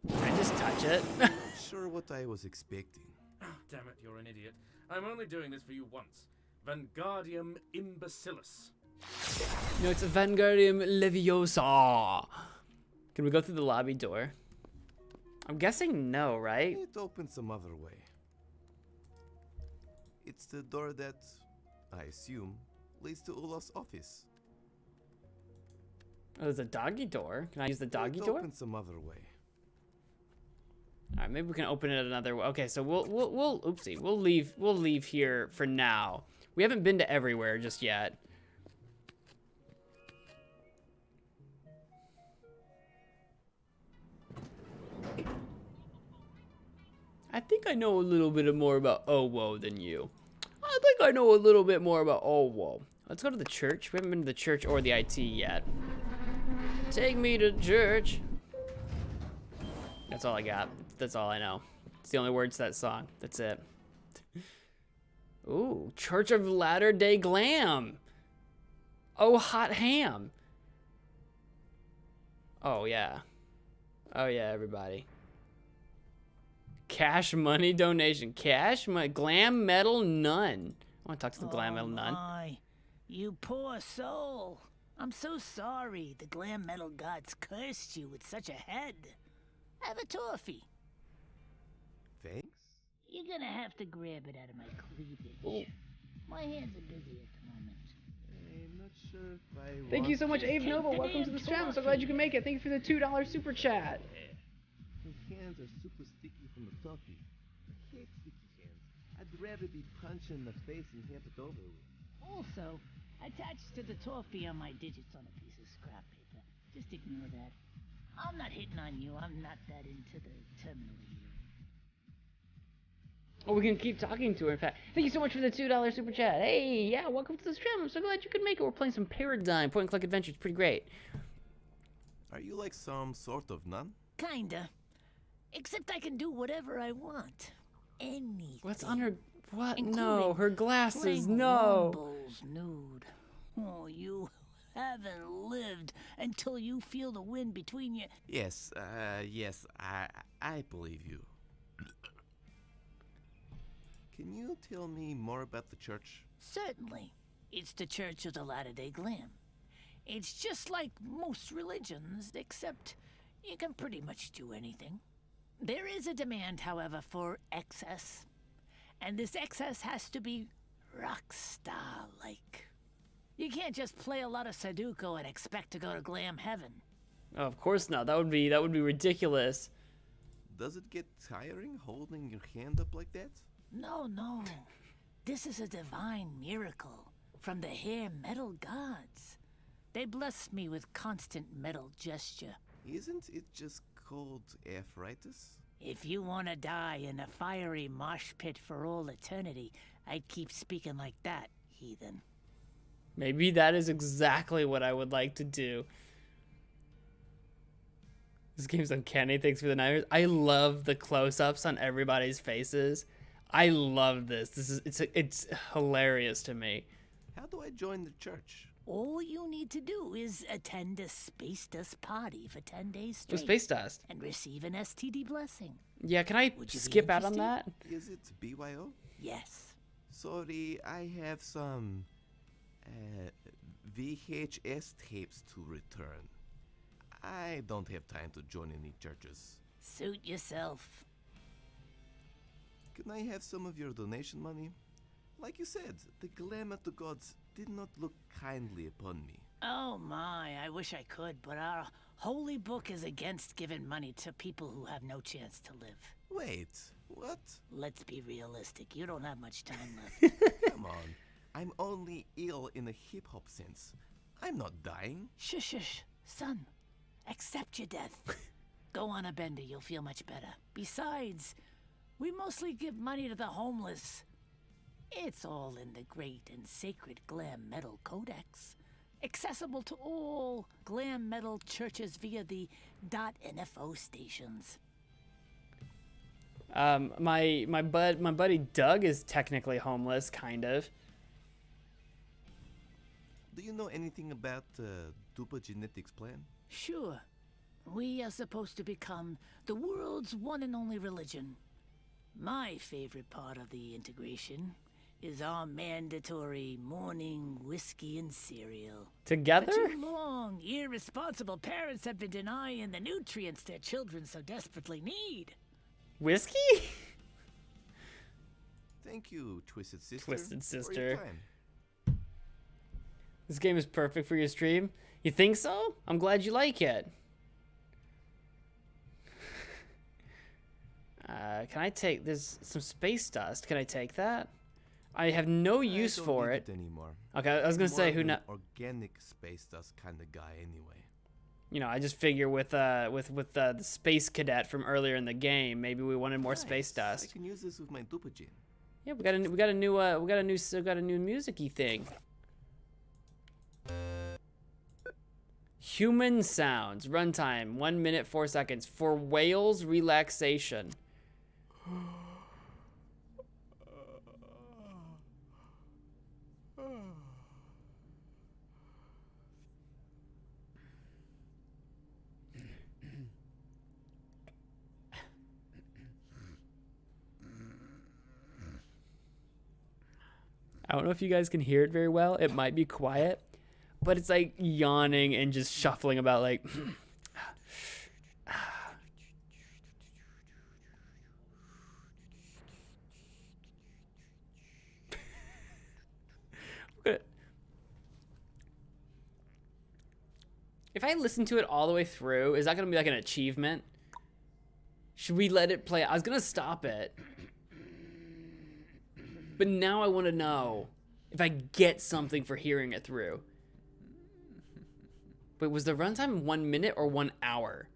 Can I just touch it? Not sure what I was expecting. Oh, damn it, you're an idiot. I'm only doing this for you once. Vanguardium imbecilus. No, it's a Vanguardium Leviosa. Can we go through the lobby door? I'm guessing no, right? It opens some other way. It's the door that, I assume, leads to Olaf's office. Oh, there's a doggy door. Can I use the doggy It door? opens some other way. All right, maybe we can open it another way. Okay, so we'll leave here for now. We haven't been to everywhere just yet. I think I know a little bit more about Owo than you. I think I know a little bit more about Owo. Let's go to the church. We haven't been to the church or the IT yet. Take me to church. That's all I got. That's all I know. It's the only words to that song. That's it. Ooh, Church of Latter-day Glam. Oh, hot ham. Oh, yeah. Oh, yeah, everybody. Cash money donation. Cash money. Glam metal nun. I want to talk to the glam metal nun. My, you poor soul. I'm so sorry the glam metal gods cursed you with such a head. Have a toffee. Thanks? You're gonna have to grab it out of my cleavage. My hands are busy at the moment. I'm not sure if I Thank you so much, Just Ave take Nova. the Welcome to damn the stream. I'm so toffee. glad you can make it. Thank you for the $2 super chat. You can't hands are super sticky from the toffee. I hate sticky hands. I'd rather be punched in the face and have it over with. Also, attached to the toffee are my digits on a piece of scrap paper. Just ignore that. I'm not hitting on you. I'm not that into the terminal here. Oh, we can keep talking to her, in fact. Thank you so much for the $2 super chat. Hey, yeah, welcome to the stream. I'm so glad you could make it. We're playing some Paradigm point-and-click adventure. It's pretty great. Are you like some sort of nun? Kinda. Except I can do whatever I want. Anything. What's on her... What? Including No, her glasses, playing no. Bowls nude. Oh, you haven't lived until you feel the wind between you. Yes, I believe you. Can you tell me more about the church? Certainly. It's the Church of the Latter-day Glam. It's just like most religions, except you can pretty much do anything. There is a demand, however, for excess. And this excess has to be rock star-like. You can't just play a lot of Sudoku and expect to go to glam heaven. Oh, of course not. That would be ridiculous. Does it get tiring holding your hand up like that? No, no. This is a divine miracle from the hair metal gods. They bless me with constant metal gesture. Isn't it just called arthritis? If you want to die in a fiery mosh pit for all eternity, I'd keep speaking like that, heathen. Maybe that is exactly what I would like to do. This game's uncanny. Thanks for the Niners. I love the close-ups on everybody's faces. I love this. It's hilarious to me. How do I join the church? All you need to do is attend a Space Dust party for 10 days straight. Space Dust? And receive an STD blessing. Yeah, can I skip out on that? Is it BYO? Yes. Sorry, I have some VHS tapes to return. I don't have time to join any churches. Suit yourself. Can I have some of your donation money? Like you said, the glam of the gods did not look kindly upon me. Oh my, I wish I could, but our holy book is against giving money to people who have no chance to live. Wait, what? Let's be realistic, you don't have much time left. Come on, I'm only ill in a hip-hop sense. I'm not dying. Shush, shush, son. Accept your death. Go on a bender, you'll feel much better. Besides, we mostly give money to the homeless. It's all in the great and sacred Glam Metal Codex, accessible to all Glam Metal churches via the .NFO stations. My buddy Doug is technically homeless, kind of. Do you know anything about Dupa Genetics plan? Sure. We are supposed to become the world's one and only religion. My favorite part of the integration is our mandatory morning whiskey and cereal. Together? For too long, irresponsible parents have been denying the nutrients their children so desperately need. Whiskey? Thank you, Twisted Sister. Twisted for your Sister. time. This game is perfect for your stream. You think so? I'm glad you like it. Can I take this? Some space dust. Can I take that? I have no use for it. Anymore. Okay, I was gonna I'm say more who of an not. organic space dust kind of guy anyway. You know, I just figure with the space cadet from earlier in the game, maybe we wanted more space dust. I can use this with my Dupagen. Yeah, we got a new music-y thing. Human sounds. Runtime 1 minute 4 seconds for whales relaxation. I don't know if you guys can hear it very well. It might be quiet, but it's like yawning and just shuffling about like. If I listen to it all the way through, is that going to be like an achievement? Should we let it play? I was gonna stop it. But now I want to know if I get something for hearing it through. Wait, was the runtime 1 minute or 1 hour?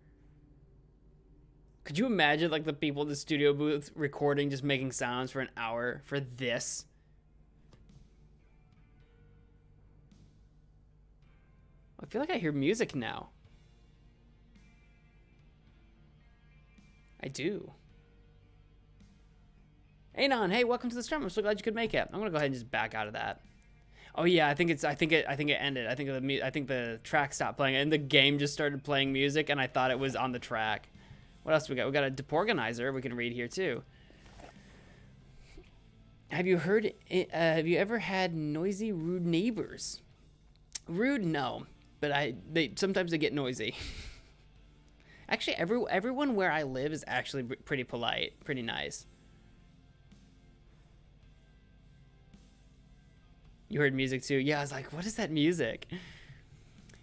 Could you imagine like the people in the studio booth recording, just making sounds for an hour for this? I feel like I hear music now. I do. Anon, hey, welcome to the stream. I'm so glad you could make it. I'm gonna go ahead and just back out of that. Oh yeah, I think it ended. I think the track stopped playing and the game just started playing music and I thought it was on the track. What else we got? We got a deporganizer we can read here too. Have you ever had noisy, rude neighbors? Rude, no, but sometimes they get noisy. Actually, everyone where I live is actually pretty polite, pretty nice. You heard music too? Yeah, I was like, what is that music?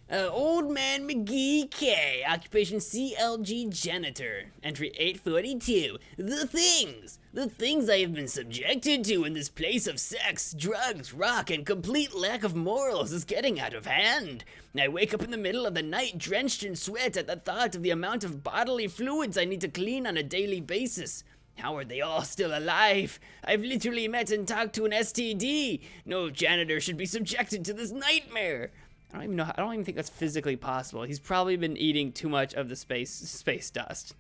Old Man McGee K, occupation CLG janitor, entry 842. The things I have been subjected to in this place of sex, drugs, rock, and complete lack of morals is getting out of hand. I wake up in the middle of the night drenched in sweat at the thought of the amount of bodily fluids I need to clean on a daily basis. How are they all still alive? I've literally met and talked to an STD. No janitor should be subjected to this nightmare. I don't even think that's physically possible. He's probably been eating too much of the space dust.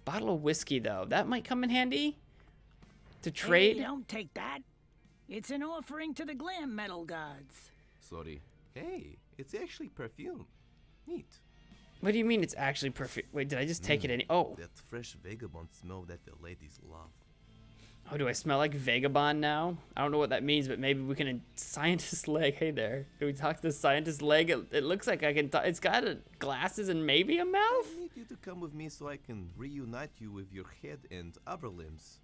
Bottle of whiskey though, that might come in handy to trade. Hey, don't take that. It's an offering to the glam metal gods. Sorry. Hey, it's actually perfume. Neat. What do you mean it's actually perfume? Wait, did I just take it Oh. That fresh vagabond smell that the ladies love. Oh, do I smell like vagabond now? I don't know what that means, but maybe we can... Scientist leg, hey there. Can we talk to the scientist leg? It looks like I can talk. It's got glasses and maybe a mouth? I need you to come with me so I can reunite you with your head and upper limbs.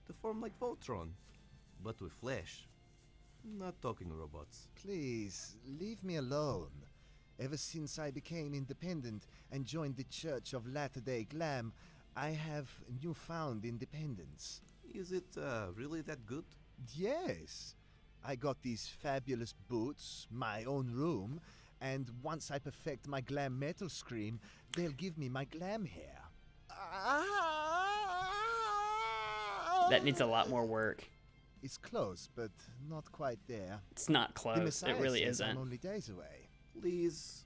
To form like Voltron, but with flesh. Not talking robots. Please, leave me alone. Ever since I became independent and joined the Church of Latter-day Glam, I have newfound independence. Is it really that good? Yes. I got these fabulous boots, my own room, and once I perfect my glam metal scream, they'll give me my glam hair. That needs a lot more work. It's close, but not quite there. It's not close. It really isn't. I'm only days away. Please,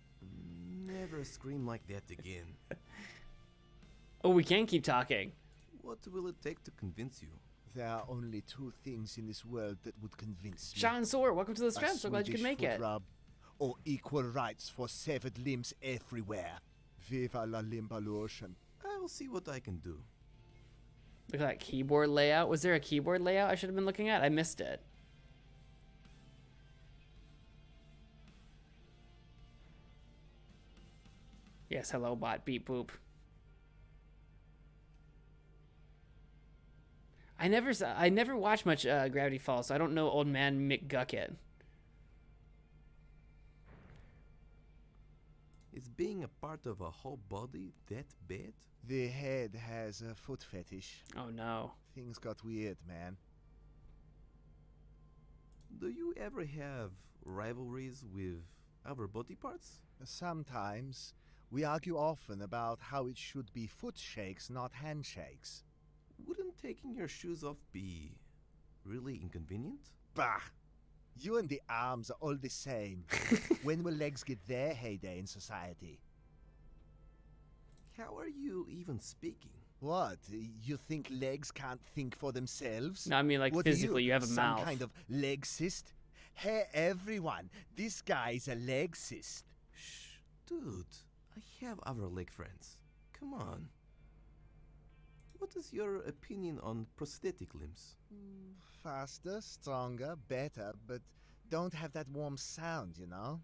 never scream like that again. Oh, we can keep talking. What will it take to convince you? There are only two things in this world that would convince me. Sean Soar, welcome to the stream. So glad you could make it. Rub, or equal rights for severed limbs everywhere. Viva la limbalution. I will see what I can do. Look at that keyboard layout. Was there a keyboard layout I should have been looking at? I missed it. Yes, hello bot, beep boop. I never watched much Gravity Falls, so I don't know Old Man McGucket. Is being a part of a whole body that bad? The head has a foot fetish. Oh no. Things got weird, man. Do you ever have rivalries with other body parts? Sometimes. We argue often about how it should be foot shakes, not handshakes. Wouldn't taking your shoes off be really inconvenient? Bah! You and the arms are all the same. When will legs get their heyday in society? How are you even speaking? What? You think legs can't think for themselves? No, I mean like what physically, you have a some mouth. Some kind of leg cyst? Hey everyone, this guy's a leg cyst. Shh, dude, I have other leg friends. Come on. What is your opinion on prosthetic limbs? Faster, stronger, better, but don't have that warm sound, you know?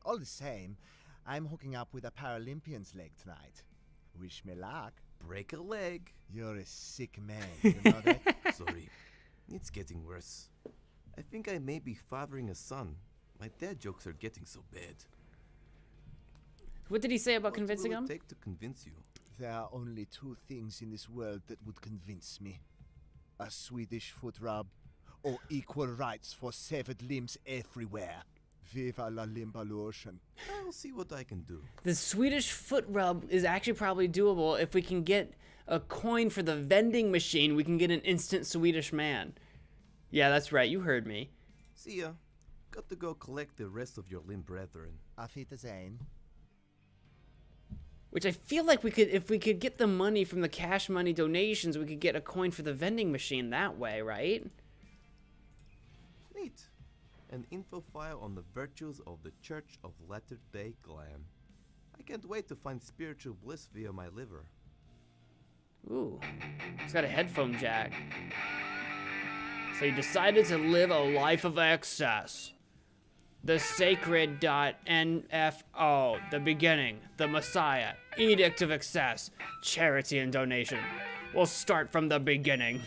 All the same, I'm hooking up with a Paralympian's leg tonight. Wish me luck. Break a leg. You're a sick man, you know that? Sorry, it's getting worse. I think I may be fathering a son. My dad jokes are getting so bad. What did he say about convincing him? What will it take to convince you? There are only two things in this world that would convince me. A Swedish foot rub, or equal rights for severed limbs everywhere. Viva la Limbaluotion. I'll see what I can do. The Swedish foot rub is actually probably doable. If we can get a coin for the vending machine, we can get an instant Swedish man. Yeah, that's right. You heard me. See ya. Got to go collect the rest of your limb brethren. Auf Wiedersehen. Which I feel like we could, if we could get the money from the cash money donations, we could get a coin for the vending machine that way, right? Neat. An info file on the virtues of the Church of Latter-day Glam. I can't wait to find spiritual bliss via my liver. Ooh, it's got a headphone jack. So you decided to live a life of excess. The sacred.nfo, the beginning, the Messiah, edict of excess, charity and donation. We'll start from the beginning.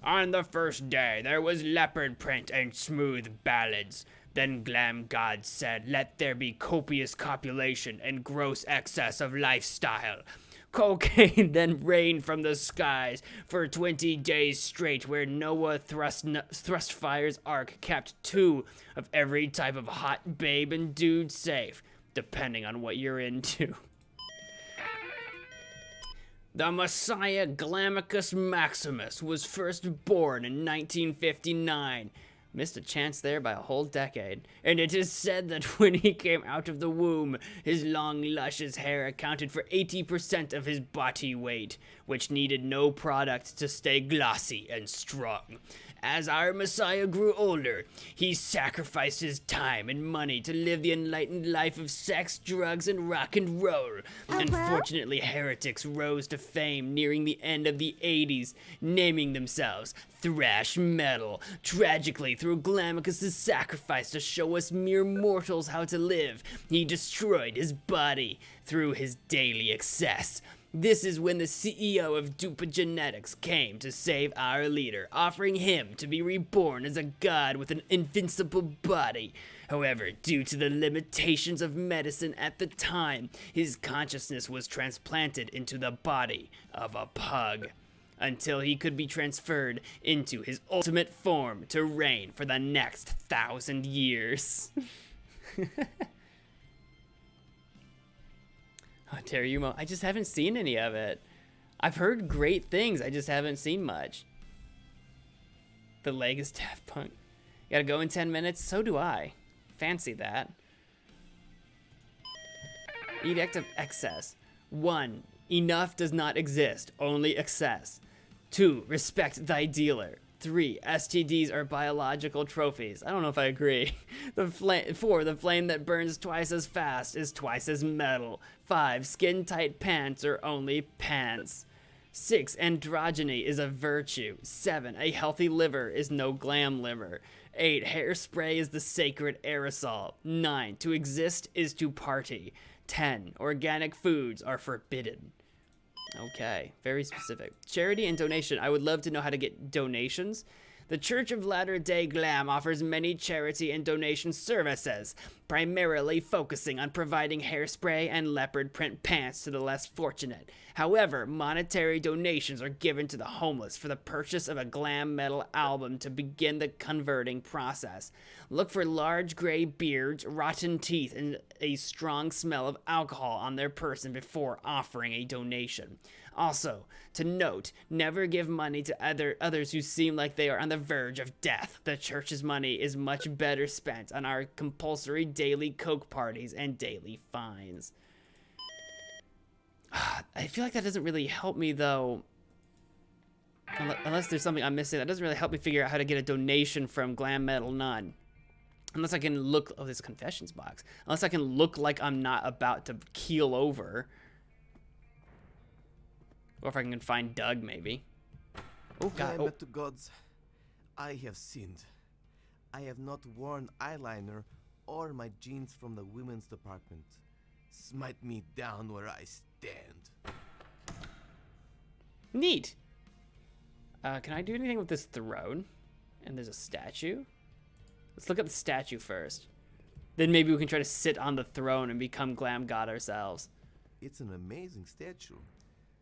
On the first day, there was leopard print and smooth ballads. Then Glam God said, let there be copious copulation and gross excess of lifestyle. Cocaine then rained from the skies for 20 days straight, where Noah Thrustfire's ark kept 2 of every type of hot babe and dude safe, depending on what you're into. The Messiah Glamicus Maximus was first born in 1959. Missed a chance there by a whole decade. And it is said that when he came out of the womb, his long, luscious hair accounted for 80% of his body weight, which needed no product to stay glossy and strong. As our Messiah grew older, he sacrificed his time and money to live the enlightened life of sex, drugs, and rock and roll. Unfortunately, heretics rose to fame nearing the end of the 80s, naming themselves thrash metal. Tragically, through Glamicus's sacrifice to show us mere mortals how to live, he destroyed his body through his daily excess. This is when the CEO of Dupa Genetics came to save our leader, offering him to be reborn as a god with an invincible body. However, due to the limitations of medicine at the time, his consciousness was transplanted into the body of a pug, until he could be transferred into his ultimate form to reign for the next 1,000 years. Oh, Terryumo, I just haven't seen any of it. I've heard great things, I just haven't seen much. The leg is Daft Punk. You gotta go in 10 minutes? So do I. Fancy that. Edict of excess. 1. Enough does not exist, only excess. 2. Respect thy dealer. 3. STDs are biological trophies. I don't know if I agree. 4. The flame that burns twice as fast is twice as metal. 5. Skin-tight pants are only pants. 6. Androgyny is a virtue. 7. A healthy liver is no glam liver. 8. Hairspray is the sacred aerosol. 9. To exist is to party. 10. Organic foods are forbidden. Okay, very specific. Charity and donation. I would love to know how to get donations. The Church of Latter-day Glam offers many charity and donation services, primarily focusing on providing hairspray and leopard print pants to the less fortunate. However, monetary donations are given to the homeless for the purchase of a glam metal album to begin the converting process. Look for large gray beards, rotten teeth, and a strong smell of alcohol on their person before offering a donation. Also, to note, never give money to others who seem like they are on the verge of death. The church's money is much better spent on our compulsory daily coke parties and daily fines. I feel like that doesn't really help me, though. Unless there's something I'm missing. That doesn't really help me figure out how to get a donation from Glam Metal Nun. Unless I can look... Oh, there's a confessions box. Unless I can look like I'm not about to keel over. Or if I can find Doug, maybe. Oh, God. Climate to gods, I have sinned. I have not worn eyeliner or my jeans from the women's department. Smite me down where I stand. Neat. Can I do anything with this throne? And there's a statue. Let's look at the statue first. Then maybe we can try to sit on the throne and become Glam God ourselves. It's an amazing statue.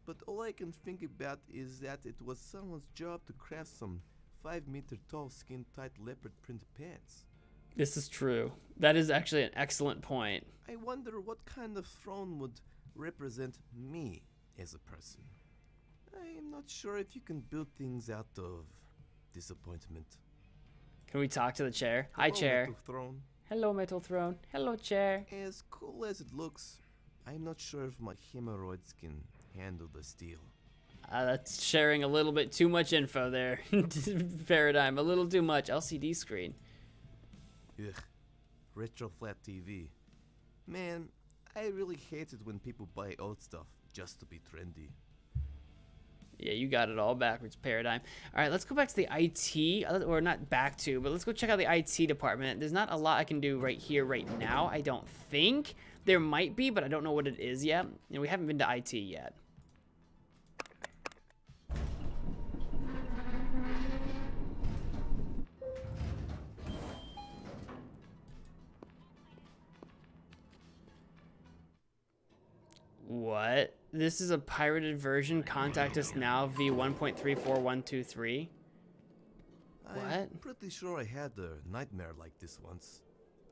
but all I can think about is that it was someone's job to craft some 5-meter tall skin-tight leopard print pants. This is true. That is actually an excellent point. I wonder what kind of throne would represent me as a person. I'm not sure if you can build things out of disappointment. Can we talk to the chair? Hi, Hello, chair. Metal Throne. Hello, Metal Throne. Hello, chair. As cool as it looks, I'm not sure if my hemorrhoids can handle the steel. That's sharing a little bit too much info there. Paradigm, a little too much. LCD screen. Ugh, retro flat TV. Man, I really hate it when people buy old stuff just to be trendy. Yeah, you got it all backwards, Paradigm. All right, let's go back to the IT, or not back to, but let's go check out the IT department. There's not a lot I can do right here, right now, I don't think. There might be, but I don't know what it is yet. And we haven't been to IT yet. What? This is a pirated version. Contact us now, V1.34123. What? I'm pretty sure I had a nightmare like this once.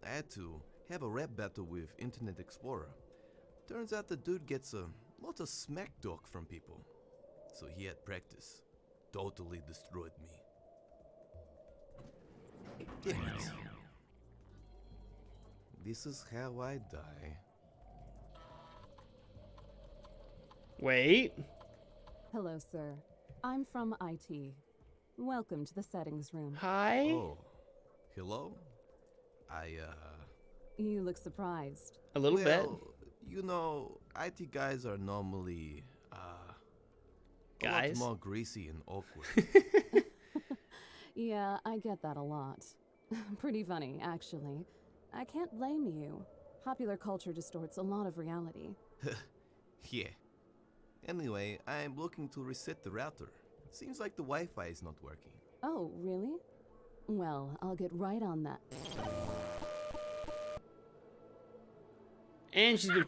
I had to have a rap battle with Internet Explorer. Turns out the dude gets a lot of smack talk from people. So he had practice. Totally destroyed me. Damn it. This is how I die. Wait. Hello, sir. I'm from IT. Welcome to the settings room. Hi. Oh, hello? You look surprised. A little bit. You know, IT guys are normally, guys? a lot more greasy and awkward. Yeah, I get that a lot. Pretty funny, actually. I can't blame you. Popular culture distorts a lot of reality. Yeah. Anyway, I'm looking to reset the router. Seems like the Wi-Fi is not working. Oh, really? Well, I'll get right on that. And she's been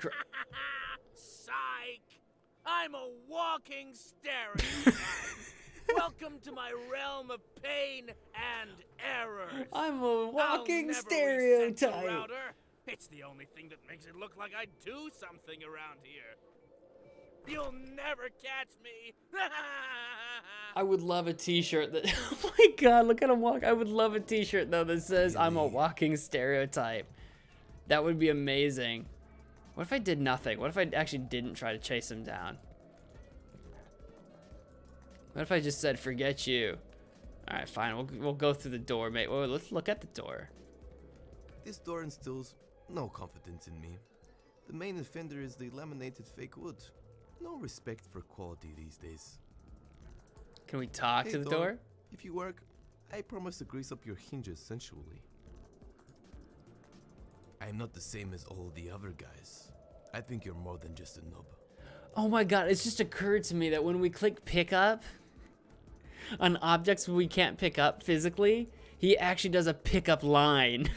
Psych! I'm a walking stereotype. Welcome to my realm of pain and errors. I'm a walking I'll never stereotype. reset the router. It's the only thing that makes it look like I do something around here. You'll never catch me. I would love a t-shirt that, oh my god, look at him walk. I would love a t-shirt though that says I'm a walking stereotype. That would be amazing. What if I did nothing? What if I actually didn't try to chase him down? What if I just said, forget you? All right, fine, we'll go through the door, mate. Well, let's look at the door. This door instills no confidence in me. The main offender is the laminated fake wood. No respect for quality these days. Can we talk to the Thor, door? If you work, I promise to grease up your hinges sensually. I'm not the same as all the other guys. I think you're more than just a nub. Oh my god, it's just occurred to me that when we click pick up on objects we can't pick up physically, he actually does a pickup line.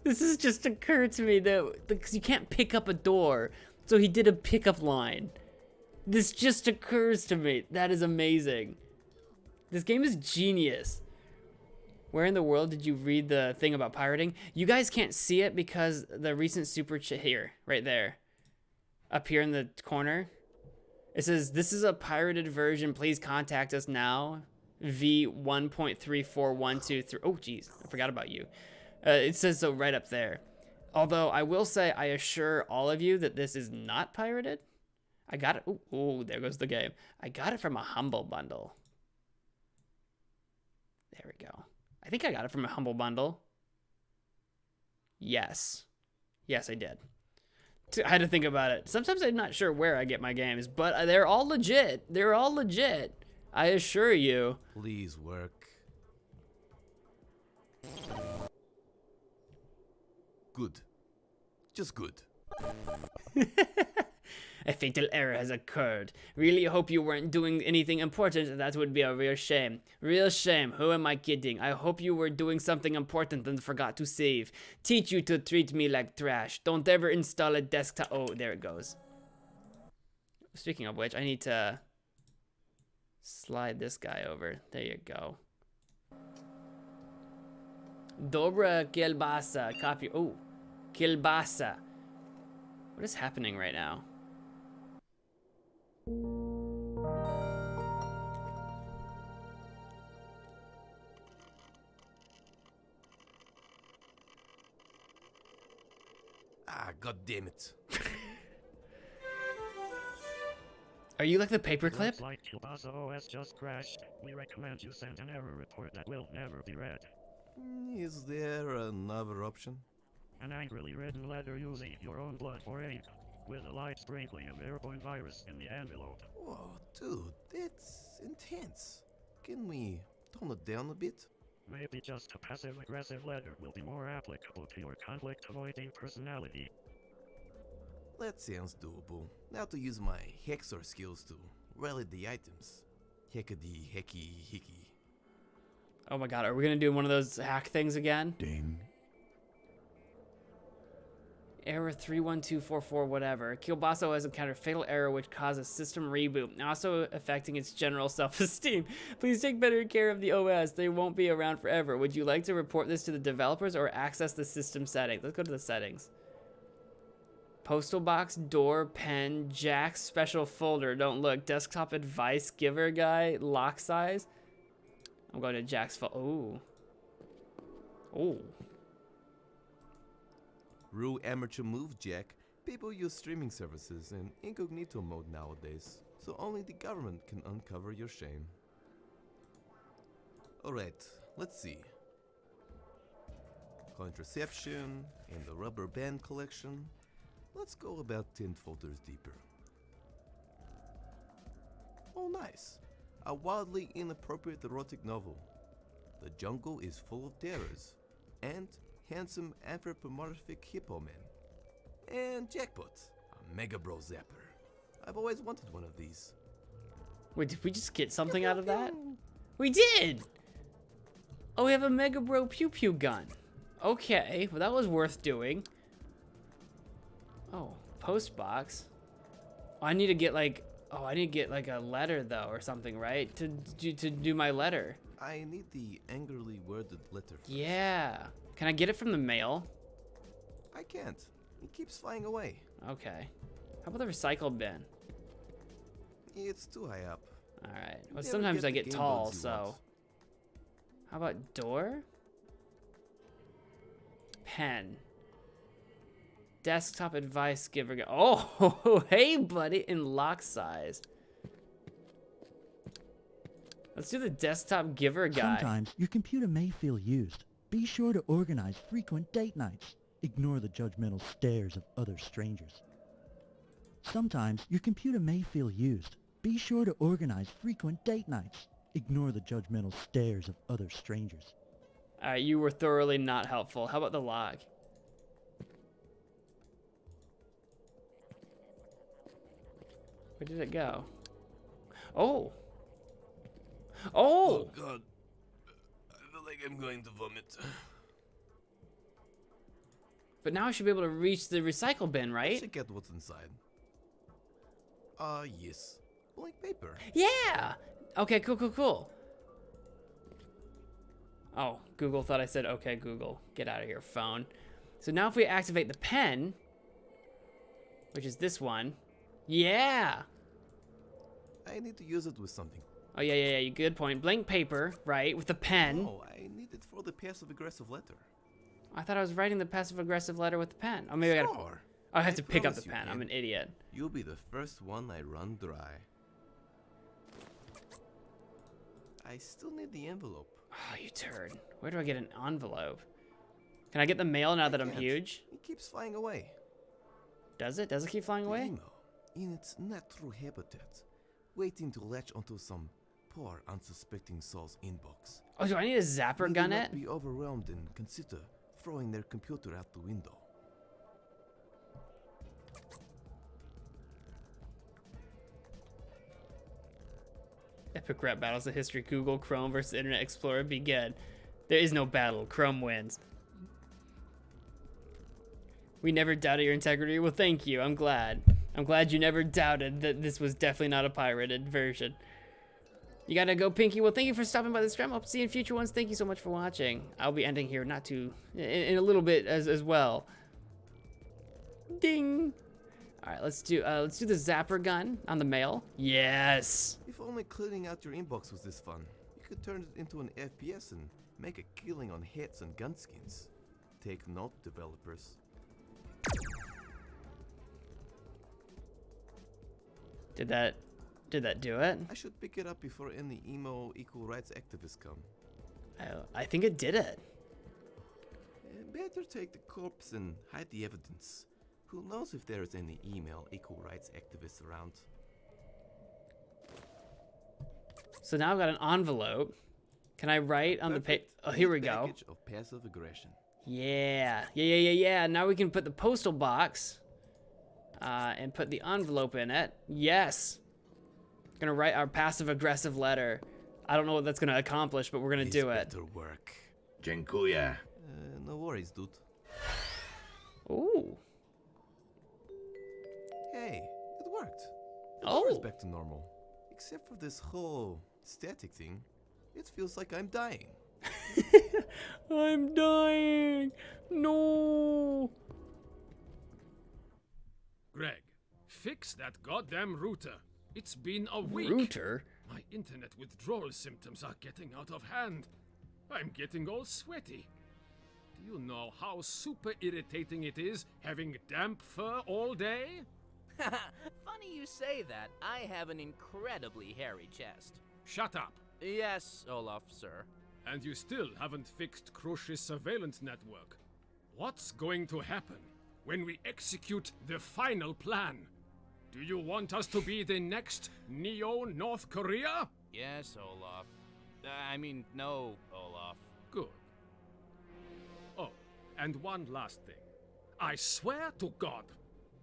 This has just occurred to me that because you can't pick up a door, so he did a pickup line. This just occurs to me. That is amazing. This game is genius. Where in the world did you read the thing about pirating? You guys can't see it because the recent super chat here, right there. Up here in the corner. It says, this is a pirated version. Please contact us now. V1.34123. Oh, geez. I forgot about you. It says so right up there. Although I will say, I assure all of you that this is not pirated. I got it. Oh, there goes the game. I got it from a Humble Bundle. There we go. I think I got it from a Humble Bundle. Yes. Yes, I did. I had to think about it. Sometimes I'm not sure where I get my games, but they're all legit. They're all legit. I assure you. Please work. Good. Just good. A fatal error has occurred. Really hope you weren't doing anything important. That would be a real shame. Real shame. Who am I kidding? I hope you were doing something important and forgot to save. Teach you to treat me like trash. Don't ever install a desktop. Oh, there it goes. Speaking of which, I need to slide this guy over. There you go. Dobra kielbasa. Copy. Oh, kielbasa. What is happening right now? Ah, god damn it. Are you like the paperclip? Looks like Kielbasa OS just crashed. We recommend you send an error report that will never be read. Is there another option? An angrily written letter using your own blood for ink, with a light sprinkling of airborne virus in the envelope. Whoa, dude, that's intense. Can we tone it down a bit? Maybe just a passive-aggressive letter will be more applicable to your conflict-avoiding personality. That sounds doable. Now to use my hexer skills to rally the items. Heckady hecky hickey. Oh my god, are we gonna do one of those hack things again? Ding. Error 31244 whatever. Kielbasa has encountered fatal error which causes system reboot, also affecting its general self-esteem. Please take better care of the OS. They won't be around forever. Would you like to report this to the developers or access the system settings? Let's go to the settings. Postal box, door, pen, Jack's special folder. Don't look. Desktop advice giver guy, lock size. I'm going to Jack's Ooh. Ooh. Rue amateur move, Jack. People use streaming services in incognito mode nowadays, so only the government can uncover your shame. Alright, let's see. Contraception and the rubber band collection. Let's go about 10 folders deeper. Oh, nice. A wildly inappropriate erotic novel. The jungle is full of terrors. And handsome anthropomorphic hippo man. And jackpot, a Mega Bro Zapper. I've always wanted one of these. Wait, did we just get something out of that? We did! Oh, we have a Mega Bro Pew Pew gun. Okay, well that was worth doing. Oh, post box. Oh, I need to get like, I need to get like a letter though or something, right? To do my letter. I need the angrily worded letter first. Yeah. Can I get it from the mail? I can't. It keeps flying away. Okay. How about the recycle bin? It's too high up. Alright. Well, sometimes I get tall, so. How about door? Pen. Desktop advice giver. Oh, hey, buddy. In lock size. Let's do the desktop giver guy. Sometimes your computer may feel used. Be sure to organize frequent date nights. Ignore the judgmental stares of other strangers. Sometimes your computer may feel used. Be sure to organize frequent date nights. Ignore the judgmental stares of other strangers. Alright, you were thoroughly not helpful. How about the log? Where did it go? Oh! Oh! Oh god. I feel like I'm going to vomit. But now I should be able to reach the recycle bin, right? Check out what's inside. Yes. Blank paper. Yeah! Okay, cool. Oh, Google thought I said, okay, Google. Get out of here, phone. So now if we activate the pen, which is this one. Yeah! I need to use it with something. Oh, yeah, good point. Blank paper, right, with the pen. No, I need it for the passive-aggressive letter. I thought I was writing the passive-aggressive letter with the pen. Oh, maybe I gotta... Oh, I have to pick up the pen. I'm an idiot. You'll be the first one I run dry. I still need the envelope. Oh, you turd. Where do I get an envelope? Can I get the mail now that I'm huge? It keeps flying away. Does it? Does it keep flying away? Emo, in its natural habitat, waiting to latch onto some poor, unsuspecting soul's inbox. Oh, do I need a zapper gun it? Be overwhelmed and consider throwing their computer out the window. Epic rap battles of history. Google, Chrome versus Internet Explorer begin. There is no battle. Chrome wins. We never doubted your integrity. Well, thank you. I'm glad. I'm glad you never doubted that this was definitely not a pirated version. You gotta go, Pinky. Well, thank you for stopping by the stream. Hope to see you in future ones. Thank you so much for watching. I'll be ending here in a little bit as well. Ding. All right, let's do the zapper gun on the mail. Yes. If only cleaning out your inbox was this fun. You could turn it into an FPS and make a killing on hits and gun skins. Take note, developers. Did that do it? I should pick it up before any emo equal rights activists come. I think it did it. Better take the corpse and hide the evidence. Who knows if there is any email equal rights activists around? So now I've got an envelope. Can I write on the page? Oh, here we go. Package of passive aggression. Yeah. Now we can put the postal box and put the envelope in it. Yes. Gonna write our passive aggressive letter. I don't know what that's gonna accomplish, but we're gonna do it. Better work. Dziękuję. No worries, dude. Ooh. Hey, it worked. The Oh. door is back to normal. Except for this whole static thing. It feels like I'm dying. I'm dying. No. Greg, fix that goddamn router. It's been a week. Router? My internet withdrawal symptoms are getting out of hand. I'm getting all sweaty. Do you know how super irritating it is having damp fur all day? Funny you say that. I have an incredibly hairy chest. Shut up. Yes, Olaf, sir. And you still haven't fixed Krush's surveillance network. What's going to happen when we execute the final plan? Do you want us to be the next Neo-North Korea? Yes, Olaf. No, Olaf. Good. Oh, and one last thing. I swear to God,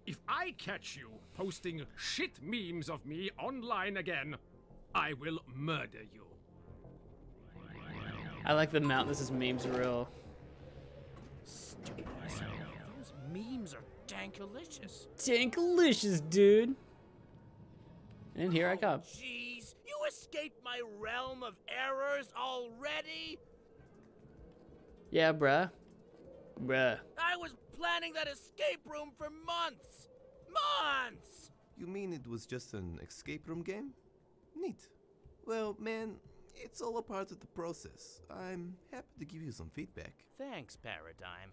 if I catch you posting shit memes of me online again, I will murder you. I like the amount this is memes real. Stupid myself. Those memes are dankalicious. Dankalicious, dude. And here I come. Jeez, you escaped my realm of errors already? Yeah, bruh. I was planning that escape room for months! Months! You mean it was just an escape room game? Neat. Well, man, it's all a part of the process. I'm happy to give you some feedback. Thanks, Paradigm.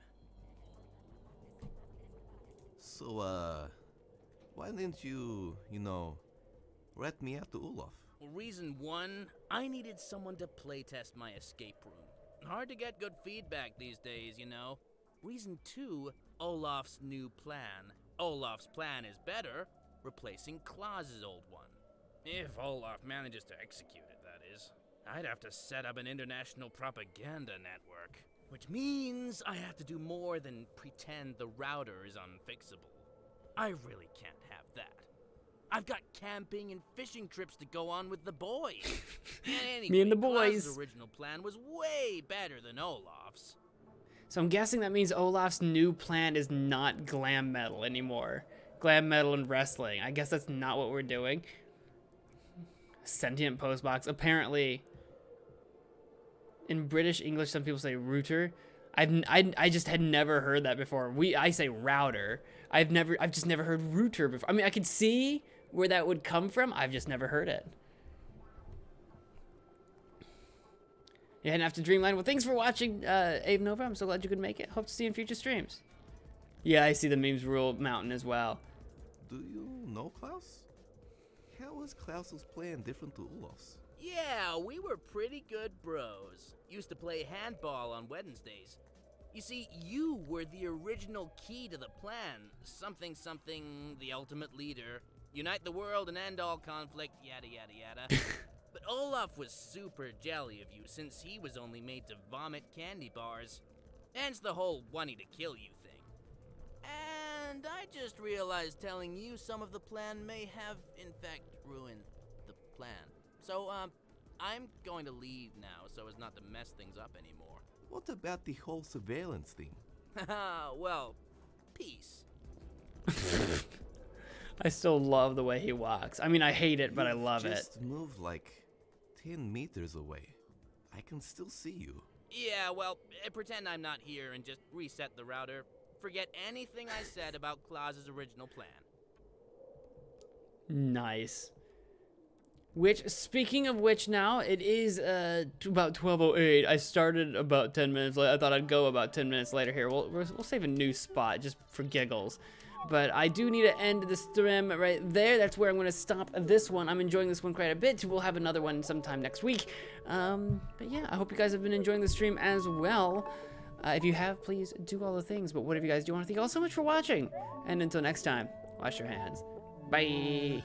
So, why didn't you, rat me out to Olaf? Well, reason one, I needed someone to playtest my escape room. Hard to get good feedback these days, you know. Reason two, Olaf's new plan. Olaf's plan is better, replacing Claus's old one. If Olaf manages to execute it, that is. I'd have to set up an international propaganda network. Which means I have to do more than pretend the router is unfixable. I really can't have that. I've got camping and fishing trips to go on with the boys. Anyway, Me and the boys. Klaus's original plan was way better than Olaf's. So I'm guessing that means Olaf's new plan is not glam metal anymore. Glam metal and wrestling. I guess that's not what we're doing. Sentient postbox. Apparently, in British English, some people say router. I just had never heard that before. I say router. I've just never heard router before. I mean, I could see where that would come from. I've just never heard it. You're heading off to Dreamland. Well, thanks for watching, Ave Nova. I'm so glad you could make it. Hope to see you in future streams. Yeah, I see the memes rule mountain as well. Do you know Klaus? How was Klaus's plan different to Olaf's? Yeah, we were pretty good bros. Used to play handball on Wednesdays. You see, you were the original key to the plan. Something, the ultimate leader. Unite the world and end all conflict, yada yada yada. But Olaf was super jelly of you since he was only made to vomit candy bars. Hence the whole wanting to kill you thing. And I just realized telling you some of the plan may have, in fact, ruined the plan. So, I'm going to leave now so as not to mess things up anymore. What about the whole surveillance thing? Haha, well, peace. I still love the way he walks. I mean, I hate it, but I love it. Just move like 10 meters away. I can still see you. Yeah, well, pretend I'm not here and just reset the router. Forget anything I said about Claus's original plan. Nice. Which, speaking of which, now it is about 12:08. I started about 10 minutes late. I thought I'd go about 10 minutes later here. We'll save a new spot just for giggles. But I do need to end the stream right there. That's where I'm going to stop this one. I'm enjoying this one quite a bit. We'll have another one sometime next week. But yeah, I hope you guys have been enjoying the stream as well. If you have, please do all the things. But whatever you guys do, I want to thank you all so much for watching. And until next time, wash your hands. Bye.